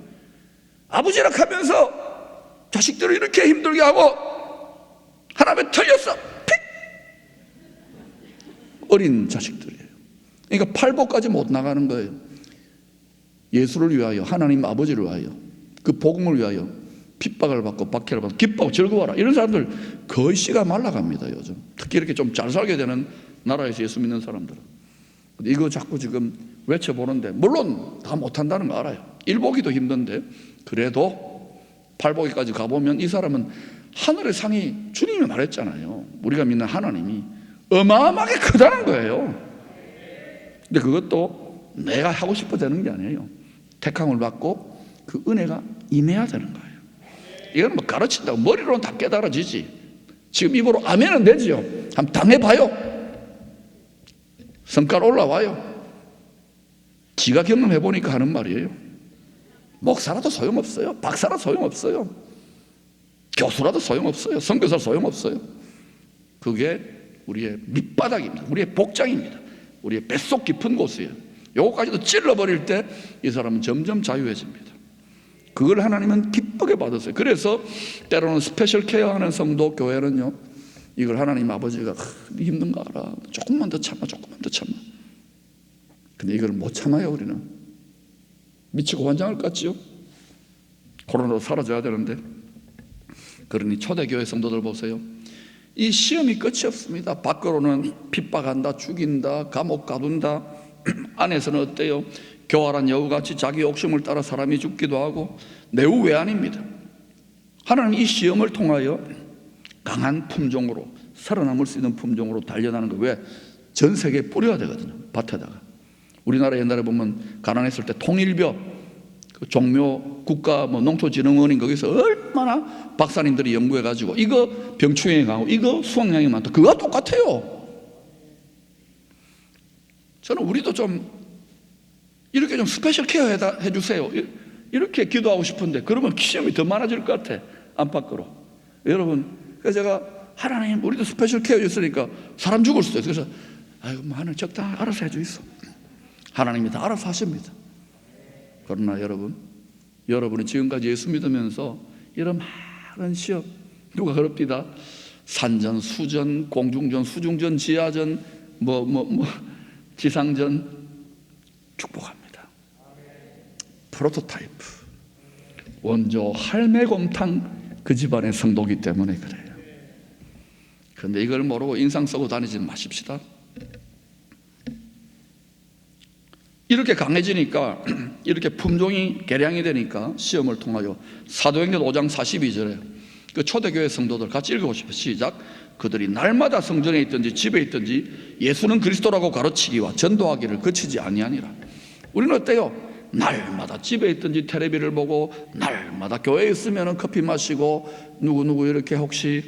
아버지라 하면서 자식들을 이렇게 힘들게 하고 하나님이 틀렸어. 픽! 어린 자식들이에요. 그러니까 팔복까지 못 나가는 거예요. 예수를 위하여, 하나님 아버지를 위하여, 그 복음을 위하여 핍박을 받고 박해를 받고 기뻐하고 즐거워라. 이런 사람들 거의 씨가 말라갑니다. 요즘 특히 이렇게 좀 잘 살게 되는 나라에서 예수 믿는 사람들은. 이거 자꾸 지금 외쳐보는데 물론 다 못한다는 거 알아요. 일보기도 힘든데 그래도 팔보기까지 가보면 이 사람은 하늘의 상이 주님이 말했잖아요. 우리가 믿는 하나님이 어마어마하게 크다는 거예요. 근데 그것도 내가 하고 싶어 되는 게 아니에요. 택함을 받고 그 은혜가 임해야 되는 거예요. 이건 뭐 가르친다고 머리로는 다 깨달아지지. 지금 입으로 아멘은 되지요. 한번 당해봐요. 성깔 올라와요. 지가 경험해보니까 하는 말이에요. 목사라도 소용없어요. 박사라도 소용없어요. 교수라도 소용없어요. 선교사 소용없어요. 그게 우리의 밑바닥입니다. 우리의 복장입니다. 우리의 뱃속 깊은 곳이에요. 요거까지도 찔러버릴 때 이 사람은 점점 자유해집니다. 그걸 하나님은 기쁘게 받았어요. 그래서 때로는 스페셜 케어하는 성도 교회는요, 이걸 하나님 아버지가 네 힘든 거 알아. 조금만 더 참아. 근데 이걸 못 참아요. 우리는 미치고 환장할 것 같지요. 코로나도 사라져야 되는데. 그러니 초대교회 성도들 보세요. 이 시험이 끝이 없습니다. 밖으로는 핍박한다, 죽인다, 감옥 가둔다. 안에서는 어때요? 교활한 여우같이 자기 욕심을 따라 사람이 죽기도 하고 내우 외환입니다. 하나님 이 시험을 통하여 강한 품종으로, 살아남을 수 있는 품종으로 단련하는 거. 왜? 전 세계에 뿌려야 되거든요. 밭에다가. 우리나라 옛날에 보면 가난했을 때 통일벼, 그 종묘 국가 농토진흥원인 거기서 얼마나 박사님들이 연구해가지고 이거 병충해에 강하고 이거 수확량이 많다. 그거와 똑같아요. 저는 우리도 좀 이렇게 좀 스페셜 케어 해주세요. 이렇게 기도하고 싶은데 그러면 시험이 더 많아질 것 같아. 안팎으로. 여러분, 그래서 제가 하나님 우리도 스페셜 케어 해줬으니까 사람 죽을 수도 있어요. 그래서 아이고 하나님 적당히 알아서 해주있어. 하나님이 다 알아서 하십니다. 그러나 여러분이 지금까지 예수 믿으면서 이런 많은 시험, 누가 그럽디다 산전, 수전, 공중전, 수중전, 지하전, 지상전 축복합니다. 프로토타이프, 원조 할매곰탕 그 집안의 성도기 때문에 그래요. 그런데 이걸 모르고 인상 쓰고 다니지 마십시다. 이렇게 강해지니까, 이렇게 품종이 개량이 되니까 시험을 통하여 사도행전 5장 42절에 그 초대교회 성도들 같이 읽어보십시오. 시작. 그들이 날마다 성전에 있든지 집에 있든지 예수는 그리스도라고 가르치기와 전도하기를 그치지 아니하니라. 우리는 어때요? 날마다 집에 있든지 텔레비를 보고, 날마다 교회에 있으면 커피 마시고, 누구누구 이렇게 혹시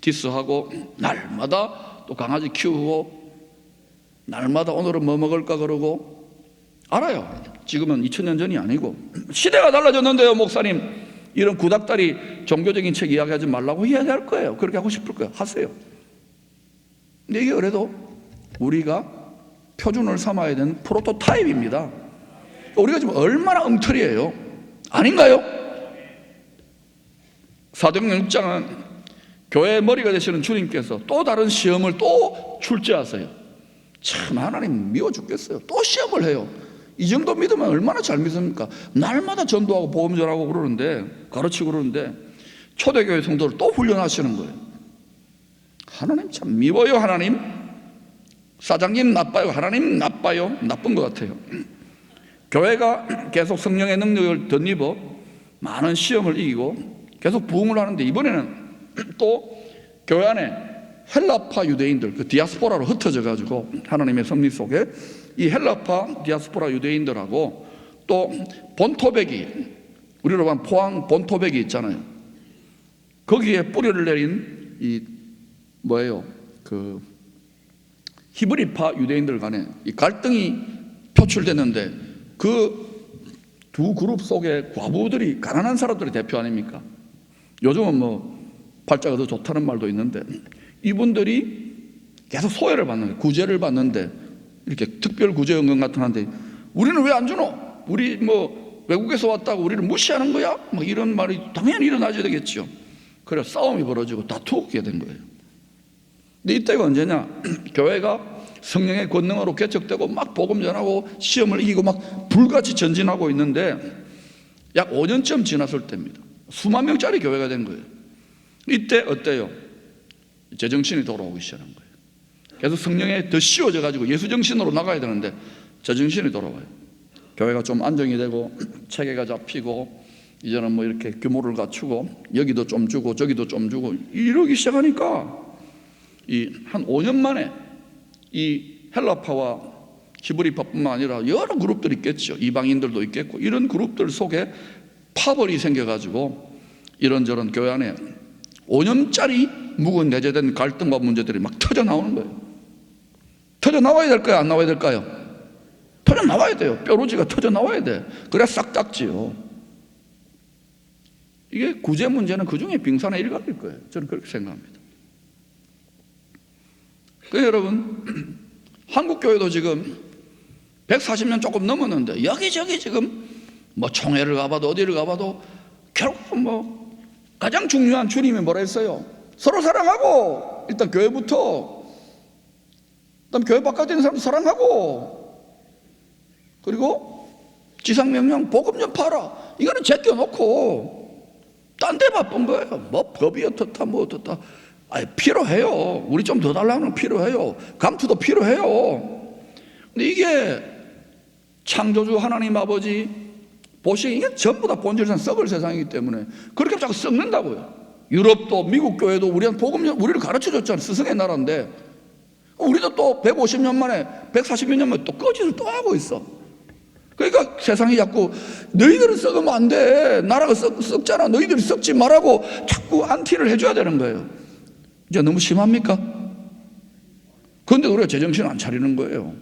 디스하고, 날마다 또 강아지 키우고, 날마다 오늘은 뭐 먹을까 그러고. 알아요. 지금은 2000년 전이 아니고 시대가 달라졌는데요. 목사님, 이런 구닥다리 종교적인 책 이야기하지 말라고 이야기할 거예요. 그렇게 하고 싶을 거예요. 하세요. 근데 이게 그래도 우리가 표준을 삼아야 되는 프로토타입입니다. 우리가 지금 얼마나 엉터리예요. 아닌가요? 사도행전 6장은 교회의 머리가 되시는 주님께서 또 다른 시험을 또 출제하세요. 참 하나님 미워 죽겠어요. 또 시험을 해요. 이 정도 믿으면 얼마나 잘 믿습니까? 날마다 전도하고 복음 전하고 그러는데, 가르치고 그러는데 초대교회 성도를 또 훈련하시는 거예요. 하나님 참 미워요. 하나님 사장님 나빠요. 하나님 나빠요. 나쁜 것 같아요. 교회가 계속 성령의 능력을 덧입어 많은 시험을 이기고 계속 부흥을 하는데, 이번에는 또 교회 안에 헬라파 유대인들, 그 디아스포라로 흩어져 가지고 하나님의 섭리 속에 이 헬라파 디아스포라 유대인들하고 또 본토백이, 우리로 보면 포항 본토백이 있잖아요. 거기에 뿌리를 내린 이 그 히브리파 유대인들 간에 이 갈등이 표출됐는데, 그 두 그룹 속에 과부들이, 가난한 사람들의 대표 아닙니까? 요즘은 팔자가 더 좋다는 말도 있는데, 이분들이 계속 소외를 받는 거예요. 구제를 받는데, 이렇게 특별 구제 연금 같은 한데 우리는 왜 안 주노? 우리 외국에서 왔다고 우리를 무시하는 거야? 이런 말이 당연히 일어나야 되겠죠. 그래 싸움이 벌어지고 다투게 된 거예요. 근데 이때가 언제냐? 교회가 성령의 권능으로 개척되고 막 복음 전하고 시험을 이기고 막 불같이 전진하고 있는데, 약 5년쯤 지났을 때입니다. 수만 명짜리 교회가 된 거예요. 이때 어때요? 제정신이 돌아오기 시작한 거예요. 그래서 성령에 더 씌워져 가지고 예수 정신으로 나가야 되는데 제정신이 돌아와요. 교회가 좀 안정이 되고 체계가 잡히고 이제는 이렇게 규모를 갖추고 여기도 좀 주고 저기도 좀 주고 이러기 시작하니까 한 5년 만에 이 헬라파와 히브리파뿐만 아니라 여러 그룹들이 있겠죠. 이방인들도 있겠고, 이런 그룹들 속에 파벌이 생겨가지고 이런저런 교회 안에 5년짜리 묵은 내재된 갈등과 문제들이 막 터져 나오는 거예요. 터져 나와야 될까요? 안 나와야 될까요? 터져 나와야 돼요. 뾰루지가 터져 나와야 돼. 그래야 싹 닦지요. 이게 구제 문제는 그 중에 빙산의 일각일 거예요. 저는 그렇게 생각합니다. 그래서 여러분, 한국교회도 지금 140년 조금 넘었는데 여기저기 지금 총회를 가봐도 어디를 가봐도 결국 가장 중요한 주님이 뭐라 했어요? 서로 사랑하고, 일단 교회부터, 그다음 교회 바깥에 있는 사람도 사랑하고, 그리고 지상명령 복음 전파하라. 이거는 제껴놓고 딴 데 바쁜 거예요. 법이 어떻다 어떻다. 필요해요. 우리 좀 더 달라는 필요해요. 감투도 필요해요. 근데 이게 창조주 하나님 아버지 보시기에 이게 전부 다 본질상 썩을 세상이기 때문에 그렇게 자꾸 썩는다고요. 유럽도 미국 교회도 우리를 가르쳐줬잖아요. 스승의 나라인데 우리도 또 150년 만에 140몇 년 만에 또 거짓을 또 하고 있어. 그러니까 세상이 자꾸 너희들은 썩으면 안 돼. 나라가 썩잖아. 너희들이 썩지 말라고 자꾸 안티를 해줘야 되는 거예요. 이제 너무 심합니까? 그런데 우리가 제정신을 안 차리는 거예요.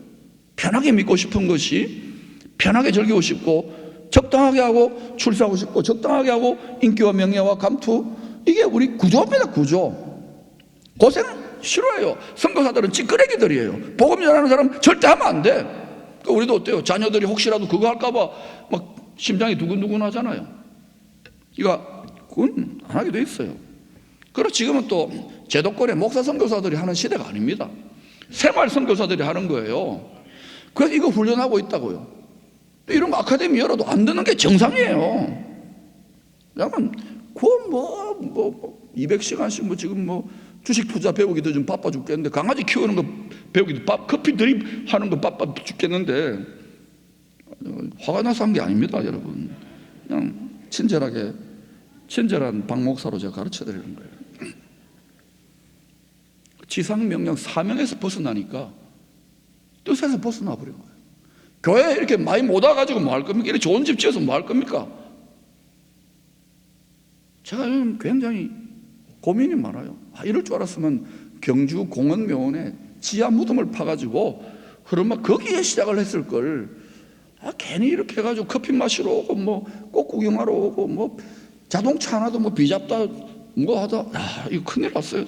편하게 믿고 싶은 것이, 편하게 즐기고 싶고, 적당하게 하고 출세하고 싶고, 적당하게 하고 인기와 명예와 감투, 이게 우리 구조입니다. 구조. 고생 싫어해요. 선교사들은 찌끄레기들이에요. 복음 전하는 사람 절대 하면 안 돼. 우리도 어때요? 자녀들이 혹시라도 그거 할까봐 막 심장이 두근두근 하잖아요. 그건 안 하게 돼 있어요. 그리고 지금은 또 제도권의 목사 선교사들이 하는 시대가 아닙니다. 생활 선교사들이 하는 거예요. 그래서 이거 훈련하고 있다고요. 이런 거 아카데미 열어도 안 되는 게 정상이에요. 그러면 그 200시간씩 지금 주식 투자 배우기도 좀 바빠 죽겠는데, 강아지 키우는 거 배우기도 커피 드립 하는 거 바빠 죽겠는데, 화가 나서 한 게 아닙니다, 여러분. 그냥 친절한 박목사로 제가 가르쳐 드리는 거예요. 지상명령 사명에서 벗어나니까 뜻에서 벗어나 버린 거예요. 교회 이렇게 많이 못 와가지고 뭐 할 겁니까? 이렇게 좋은 집 지어서 뭐 할 겁니까? 제가 요즘 굉장히 고민이 많아요. 이럴 줄 알았으면 경주 공원묘원에 지하 무덤을 파가지고 흐르마 거기에 시작을 했을 걸. 괜히 이렇게 해가지고 커피 마시러 오고 꽃 구경하러 오고 자동차 하나도 비잡다 하다. 이거 큰일 났어요.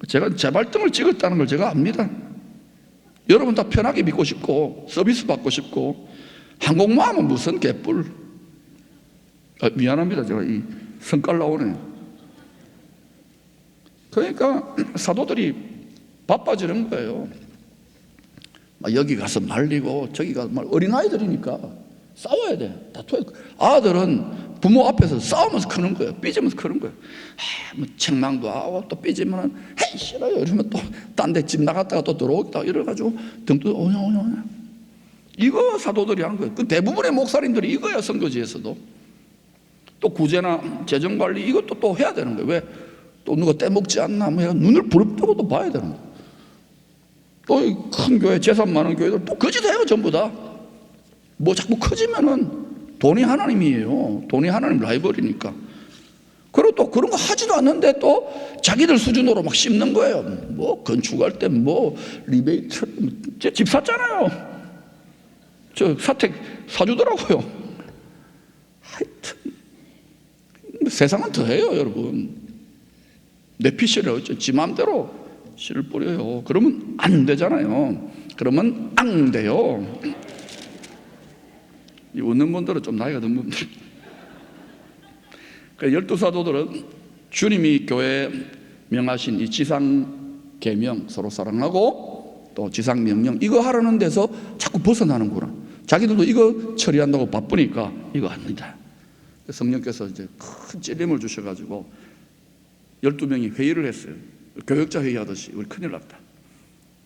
제가 제 발등을 찍었다는 걸 제가 압니다. 여러분 다 편하게 믿고 싶고 서비스 받고 싶고 항공모함은 무슨 개뿔. 미안합니다. 제가 이 성깔 나오네. 그러니까 사도들이 바빠지는 거예요. 여기 가서 말리고 저기 가서 어린아이들이니까 싸워야 돼. 다투어야 돼. 아들은 부모 앞에서 싸우면서 크는 거예요. 삐지면서 크는 거예요. 책망도 하고 또 삐지면 헤이 싫어요 이러면 또 딴 데 집 나갔다가 또 들어오겠다 이래가지고 등도 오냐 이거 사도들이 하는 거예요. 그 대부분의 목사님들이 이거야. 선교지에서도 또 구제나 재정관리 이것도 또 해야 되는 거예요. 왜? 또 누가 떼먹지 않나 눈을 부릅뜨고 또 봐야 되는 거예요. 또 큰 교회 재산 많은 교회들 또 거짓해요. 전부 다 자꾸 커지면은 돈이 하나님이에요. 돈이 하나님 라이벌이니까. 그리고 또 그런 거 하지도 않는데 또 자기들 수준으로 막 씹는 거예요. 건축할 때 리베이트 제 집 샀잖아요. 저 사택 사주더라고요. 하여튼 세상은 더해요. 여러분 내 피씨를 어쩌 지 마음대로 씨를 뿌려요. 그러면 안 되잖아요. 그러면 안 돼요. 이 웃는 분들은 좀 나이가 든 분들. 그러니까 12사도들은 주님이 교회에 명하신 이 지상 계명, 서로 사랑하고 또 지상 명령 이거 하라는 데서 자꾸 벗어나는구나. 자기들도 이거 처리한다고 바쁘니까 이거 합니다. 성령께서 이제 큰 찔림을 주셔가지고 12명이 회의를 했어요. 교역자 회의하듯이. 우리 큰일 났다.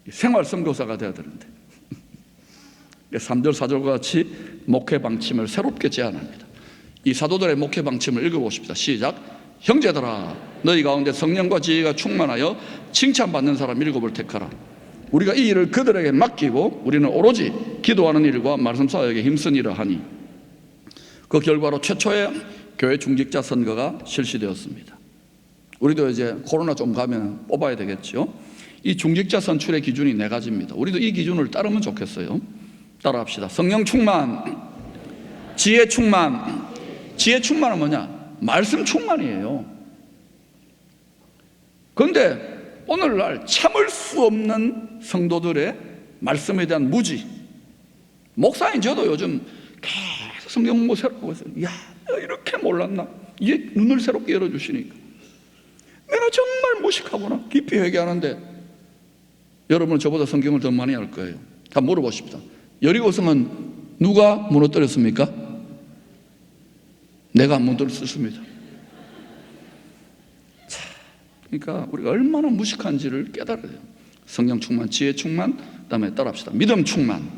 생활 선교사가 돼야 되는데 3절 4절과 같이 목회 방침을 새롭게 제안합니다. 이 사도들의 목회 방침을 읽어보십시다. 시작. 형제들아 너희 가운데 성령과 지혜가 충만하여 칭찬받는 사람 7을 택하라. 우리가 이 일을 그들에게 맡기고 우리는 오로지 기도하는 일과 말씀 사역에 힘쓰니라 하니 그 결과로 최초의 교회 중직자 선거가 실시되었습니다. 우리도 이제 코로나 좀 가면 뽑아야 되겠죠. 이 중직자 선출의 기준이 4가지입니다. 우리도 이 기준을 따르면 좋겠어요. 따라합시다. 성령 충만, 지혜 충만. 지혜 충만은 뭐냐? 말씀 충만이에요. 그런데 오늘날 참을 수 없는 성도들의 말씀에 대한 무지. 목사인 저도 요즘 계속 성경 공부 새로 하고 있어요. 야, 이렇게 몰랐나? 이제 눈을 새롭게 열어주시니까 내가 정말 무식하구나. 깊이 회개하는데 여러분은 저보다 성경을 더 많이 알 거예요. 한번 물어보십시다. 여리고성은 누가 무너뜨렸습니까? 내가 안 무너뜨렸습니다. 그러니까 우리가 얼마나 무식한지를 깨달아야 돼요. 성령 충만, 지혜 충만, 그다음에 따라합시다. 믿음 충만.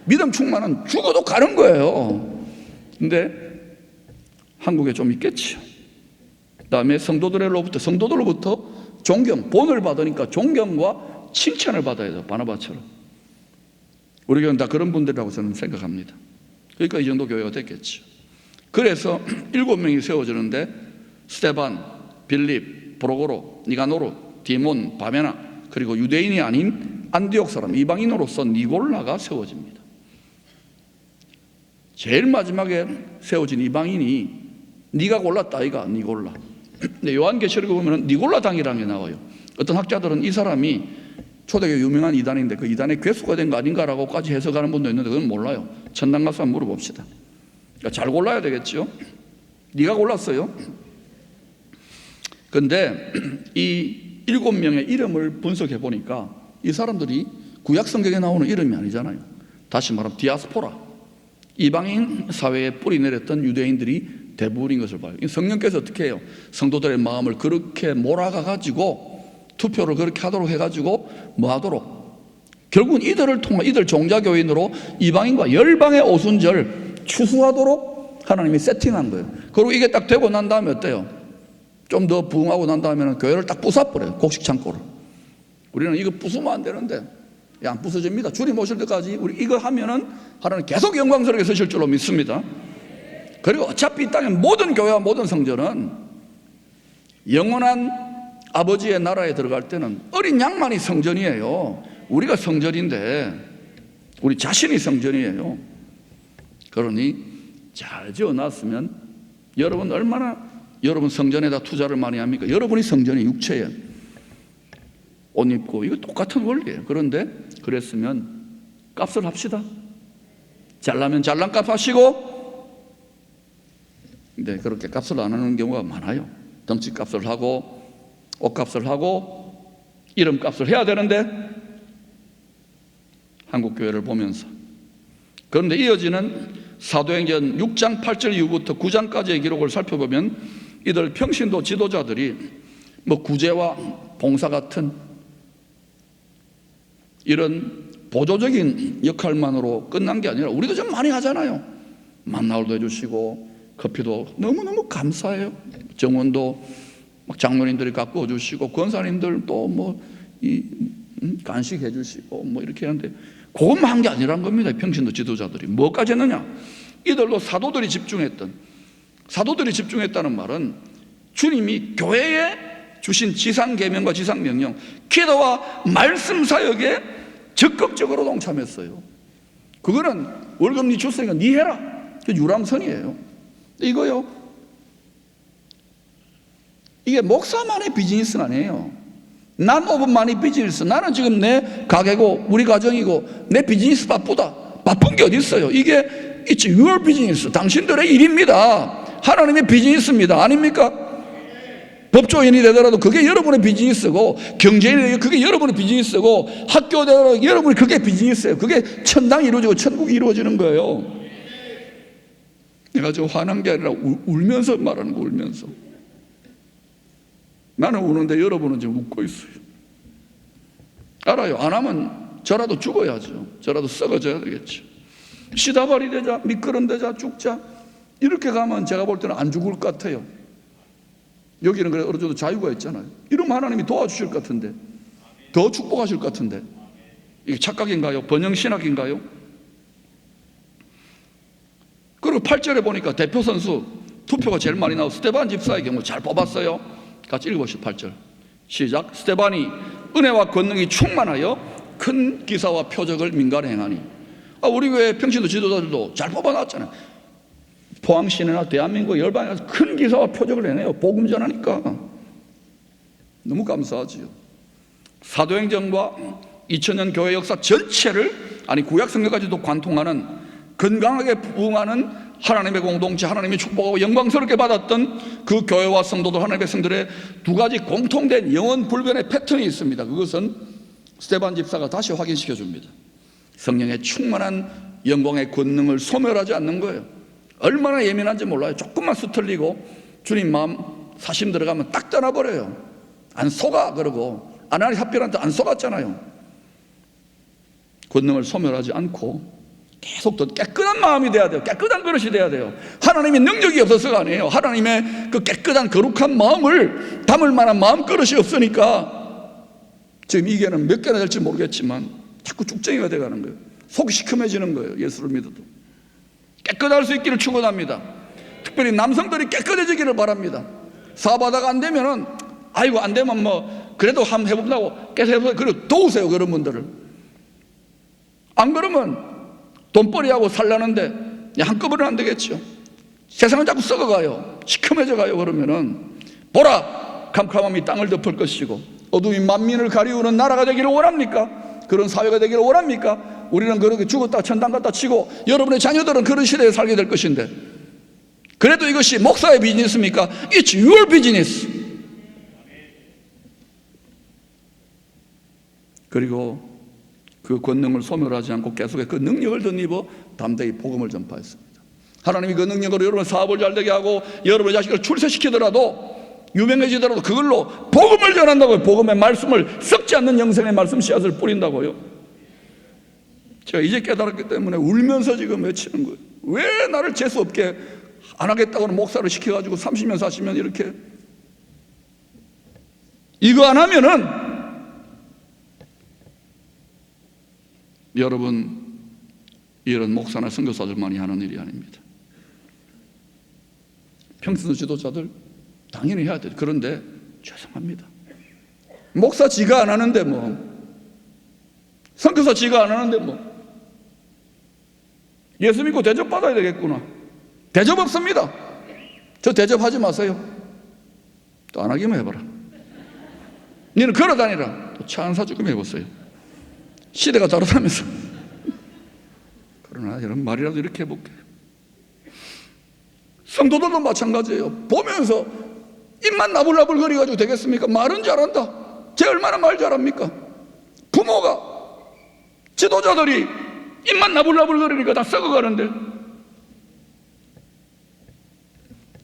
믿음 충만은 죽어도 가는 거예요. 근데 한국에 좀 있겠죠. 그다음에 성도들로부터 존경, 본을 받으니까 존경과 칭찬을 받아야 돼요. 바나바처럼. 우리 교회는 다 그런 분들이라고 저는 생각합니다. 그러니까 이 정도 교회가 됐겠죠. 그래서 7명이 세워지는데 스데반, 빌립, 브로고로, 니가노르, 디몬, 바메나 그리고 유대인이 아닌 안디옥 사람 이방인으로서 니골라가 세워집니다. 제일 마지막에 세워진 이방인이 니가 골랐다 아이가 니골라. 근데 요한계시록에 보면 니골라 당이라는 게 나와요. 어떤 학자들은 이 사람이 초대교회 유명한 이단인데 그 이단의 괴수가 된 거 아닌가라고까지 해석하는 분도 있는데 그건 몰라요. 천당 가서 한번 물어봅시다. 그러니까 잘 골라야 되겠죠. 네가 골랐어요. 그런데 이 7명의 이름을 분석해 보니까 이 사람들이 구약 성경에 나오는 이름이 아니잖아요. 다시 말하면 디아스포라, 이방인 사회에 뿌리 내렸던 유대인들이 대부분인 것을 봐요. 성령께서 어떻게 해요? 성도들의 마음을 그렇게 몰아가 가지고 투표를 그렇게 하도록 해가지고 뭐 하도록, 결국은 이들을 통해 이들 종자교인으로 이방인과 열방의 오순절 추수하도록 하나님이 세팅한 거예요. 그리고 이게 딱 되고 난 다음에 어때요? 좀 더 부흥하고 난 다음에는 교회를 딱 부숴버려요. 곡식 창고를. 우리는 이거 부수면 안 되는데, 안 부서집니다. 주님 오실 때까지 우리 이거 하면은 하나님 계속 영광스럽게 쓰실 줄로 믿습니다. 그리고 어차피 이 땅의 모든 교회와 모든 성전은 영원한 아버지의 나라에 들어갈 때는 어린 양만이 성전이에요. 우리가 성전인데 우리 자신이 성전이에요. 그러니 잘 지어놨으면 여러분 얼마나 여러분 성전에다 투자를 많이 합니까? 여러분이 성전의 육체예요. 옷 입고 이거 똑같은 원리예요. 그런데 그랬으면 값을 합시다. 잘나면 잘난 값 하시고, 근데 그렇게 값을 안 하는 경우가 많아요. 덩치 값을 하고 옷값을 하고 이름값을 해야 되는데 한국교회를 보면서. 그런데 이어지는 사도행전 6장 8절 이후부터 9장까지의 기록을 살펴보면 이들 평신도 지도자들이 뭐 구제와 봉사 같은 이런 보조적인 역할만으로 끝난 게 아니라 우리도 좀 많이 하잖아요. 만나올도 해주시고 커피도 너무너무 감사해요. 정원도 막 장로님들이 갖고 주시고 권사님들 또 뭐 간식 해주시고 뭐 이렇게 하는데 그것만 한 게 아니란 겁니다. 평신도 지도자들이 뭐까지 했느냐? 이들로 사도들이 집중했다는 말은 주님이 교회에 주신 지상계명과 지상명령, 기도와 말씀 사역에 적극적으로 동참했어요. 그거는 월급 니 줬으니까 니 해라, 그 유람선이에요. 이거요, 이게 목사만의 비즈니스는 아니에요. 난 5분만의 비즈니스. 나는 지금 내 가게고 우리 가정이고 내 비즈니스 바쁘다. 바쁜 게 어디 있어요? 이게 It's your business. 당신들의 일입니다. 하나님의 비즈니스입니다. 아닙니까? 법조인이 되더라도 그게 여러분의 비즈니스고, 경제인이 되더라도 그게 여러분의 비즈니스고, 학교 되더라도 여러분이 그게 비즈니스예요. 그게 천당이 이루어지고 천국이 이루어지는 거예요. 내가 저 화난 게 아니라 울면서 말하는 거, 울면서. 나는 우는데 여러분은 지금 웃고 있어요. 알아요. 안 하면 저라도 죽어야죠. 저라도 썩어져야 되겠죠. 시다발이 되자, 미끄럼 되자, 죽자, 이렇게 가면 제가 볼 때는 안 죽을 것 같아요. 여기는 그래 어느 정도 자유가 있잖아요. 이러면 하나님이 도와주실 것 같은데, 더 축복하실 것 같은데, 이게 착각인가요? 번영신학인가요? 그리고 8절에 보니까 대표 선수 투표가 제일 많이 나오고 스데반 집사의 경우 잘 뽑았어요. 같이 읽어보시죠. 8절 시작. 스데반이 은혜와 권능이 충만하여 큰 기사와 표적을 민간에 행하니. 우리 교회 평신도 지도자들도 잘 뽑아놨잖아요. 포항시내나 대한민국 열방에 가서 큰 기사와 표적을 해내요. 복음 전하니까. 너무 감사하지요. 사도행전과 2000년 교회 역사 전체를, 아니 구약 성경까지도 관통하는, 건강하게 부흥하는 하나님의 공동체, 하나님이 축복하고 영광스럽게 받았던 그 교회와 성도들, 하나님의 백성들의 두 가지 공통된 영원 불변의 패턴이 있습니다. 그것은 스데반 집사가 다시 확인시켜 줍니다. 성령의 충만한 영광의 권능을 소멸하지 않는 거예요. 얼마나 예민한지 몰라요. 조금만 수틀리고 주님 마음 사심 들어가면 딱 떠나버려요. 안 속아. 그러고 아나니 삽비한테 안 속았잖아요. 권능을 소멸하지 않고 계속 더 깨끗한 마음이 돼야 돼요. 깨끗한 그릇이 돼야 돼요. 하나님의 능력이 없어서가 아니에요. 하나님의 그 깨끗한 거룩한 마음을 담을 만한 마음 그릇이 없으니까 지금 이게는 몇 개나 될지 모르겠지만 자꾸 쭉쟁이가 돼가는 거예요. 속이 시커매지는 거예요. 예수를 믿어도. 깨끗할 수 있기를 축원합니다. 특별히 남성들이 깨끗해지기를 바랍니다. 사업하다가 안 되면은 아이고 안 되면 뭐 그래도 한번 해본다고 계속 해보세요. 그리고 도우세요. 그런 분들을. 안 그러면 돈벌이하고 살라는데 한꺼번에 안 되겠죠. 세상은 자꾸 썩어가요. 시커매져가요. 그러면은 보라, 캄캄함이 땅을 덮을 것이고 어둠이 만민을 가리우는 나라가 되기를 원합니까? 그런 사회가 되기를 원합니까? 우리는 그렇게 죽었다 천당 갔다 치고 여러분의 자녀들은 그런 시대에 살게 될 것인데, 그래도 이것이 목사의 비즈니스입니까? It's your business. 그리고 그 권능을 소멸하지 않고 계속해 그 능력을 덧입어 담대히 복음을 전파했습니다. 하나님이 그 능력으로 여러분 사업을 잘되게 하고 여러분의 자식을 출세시키더라도 유명해지더라도 그걸로 복음을 전한다고요. 복음의 말씀을 썩지 않는 영생의 말씀 씨앗을 뿌린다고요. 제가 이제 깨달았기 때문에 울면서 지금 외치는 거예요. 왜 나를 재수 없게 안 하겠다고는 목사를 시켜가지고 30년 40년 이렇게 이거 안 하면은 여러분 이런 목사나 선교사들만이 하는 일이 아닙니다. 평신 지도자들 당연히 해야 돼요. 그런데 죄송합니다. 목사 지가 안 하는데 선교사 지가 안 하는데 예수 믿고 대접받아야 되겠구나. 대접 없습니다. 저 대접하지 마세요. 또 안 하기만 해봐라. 너는 걸어다니라. 또 차 안 사주기만 해보세요. 시대가 다르다면서. 그러나 이런 말이라도 이렇게 해볼게요. 성도들도 마찬가지예요. 보면서 입만 나불나불 거려가지고 되겠습니까? 말은 잘한다. 쟤 얼마나 말 잘합니까? 부모가, 지도자들이 입만 나불나불 거리니까 다 썩어가는데,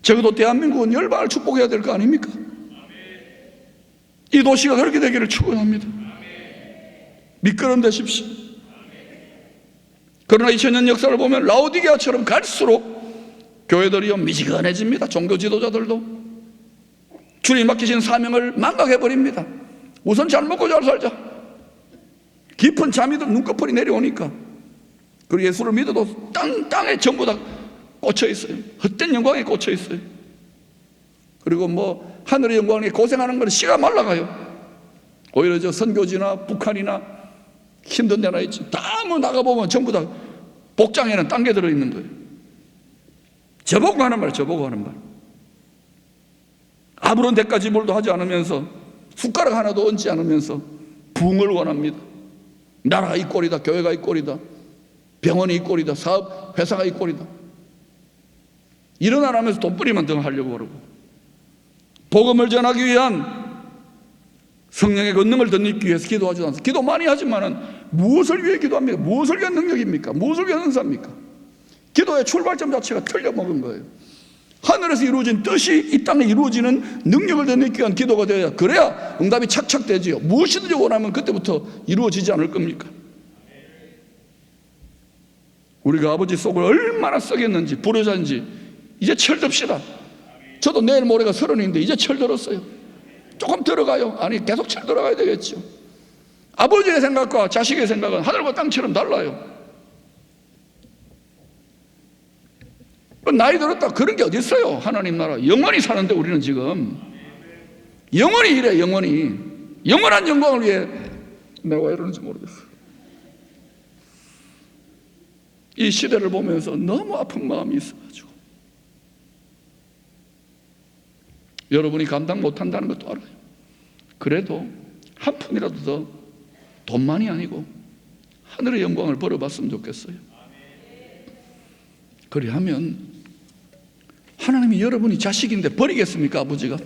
적어도 대한민국은 열방을 축복해야 될 거 아닙니까? 이 도시가 그렇게 되기를 축원합니다. 미끄럼 되십시오. 그러나 2000년 역사를 보면 라오디게아처럼 갈수록 교회들이요 미지근해집니다. 종교 지도자들도 주님 맡기신 사명을 망각해버립니다. 우선 잘 먹고 잘 살자. 깊은 잠이 들 눈꺼풀이 내려오니까. 그리고 예수를 믿어도 땅에 전부 다 꽂혀 있어요. 헛된 영광에 꽂혀 있어요. 그리고 하늘의 영광에 고생하는 건 씨가 말라가요. 오히려 저 선교지나 북한이나 힘든 데나 있지. 다 나가보면 전부 다 복장에는 딴 게 들어있는 거예요. 저보고 하는 말, 저보고 하는 말. 아무런 대가지불도 하지 않으면서 숟가락 하나도 얹지 않으면서 부흥을 원합니다. 나라가 이 꼴이다, 교회가 이 꼴이다, 병원이 이 꼴이다, 사업 회사가 이 꼴이다. 이런 안 하면서 돈벌이만 더 하려고 그러고, 복음을 전하기 위한 성령의 권능을 덧입기 위해서 기도하지 않습니다. 기도 많이 하지만은 무엇을 위해 기도합니까? 무엇을 위한 능력입니까? 무엇을 위한 은사입니까? 기도의 출발점 자체가 틀려먹은 거예요. 하늘에서 이루어진 뜻이 이 땅에 이루어지는 능력을 덧입기 위한 기도가 되어야, 그래야 응답이 착착 되지요. 무엇이든지 원하면 그때부터 이루어지지 않을 겁니까? 우리가 아버지 속을 얼마나 썩였는지, 불효자인지 이제 철듭시다. 저도 내일 모레가 30인데 이제 철들었어요. 조금 들어가요. 아니 계속 철들어가야 되겠죠. 아버지의 생각과 자식의 생각은 하늘과 땅처럼 달라요. 나이 들었다 그런 게 어디 있어요. 하나님 나라 영원히 사는데 우리는 지금 영원히 이래. 영원히 영원한 영광을 위해 내가 왜 이러는지 모르겠어요. 이 시대를 보면서 너무 아픈 마음이 있어가지고 여러분이 감당 못한다는 것도 알아요. 그래도 한 푼이라도 더 돈만이 아니고 하늘의 영광을 벌어봤으면 좋겠어요. 그리하면 하나님이 여러분이 자식인데 버리겠습니까? 아버지가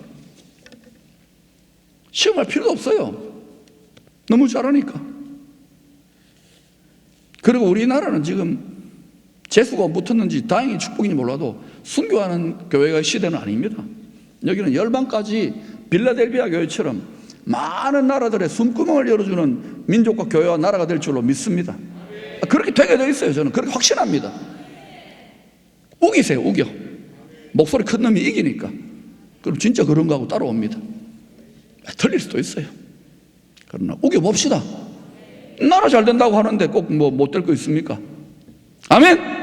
시험할 필요도 없어요. 너무 잘하니까. 그리고 우리나라는 지금 재수가 붙었는지 다행히 축복인지 몰라도 순교하는 교회가 시대는 아닙니다. 여기는 열방까지 빌라델비아 교회처럼 많은 나라들의 숨구멍을 열어주는 민족과 교회와 나라가 될 줄로 믿습니다. 그렇게 되게 되어 있어요. 저는 그렇게 확신합니다. 우기세요. 우겨. 목소리 큰 놈이 이기니까. 그럼 진짜 그런가 하고 따라옵니다. 틀릴 수도 있어요. 그러나 우겨봅시다. 나라 잘 된다고 하는데 꼭 못 될 거 있습니까? 아멘.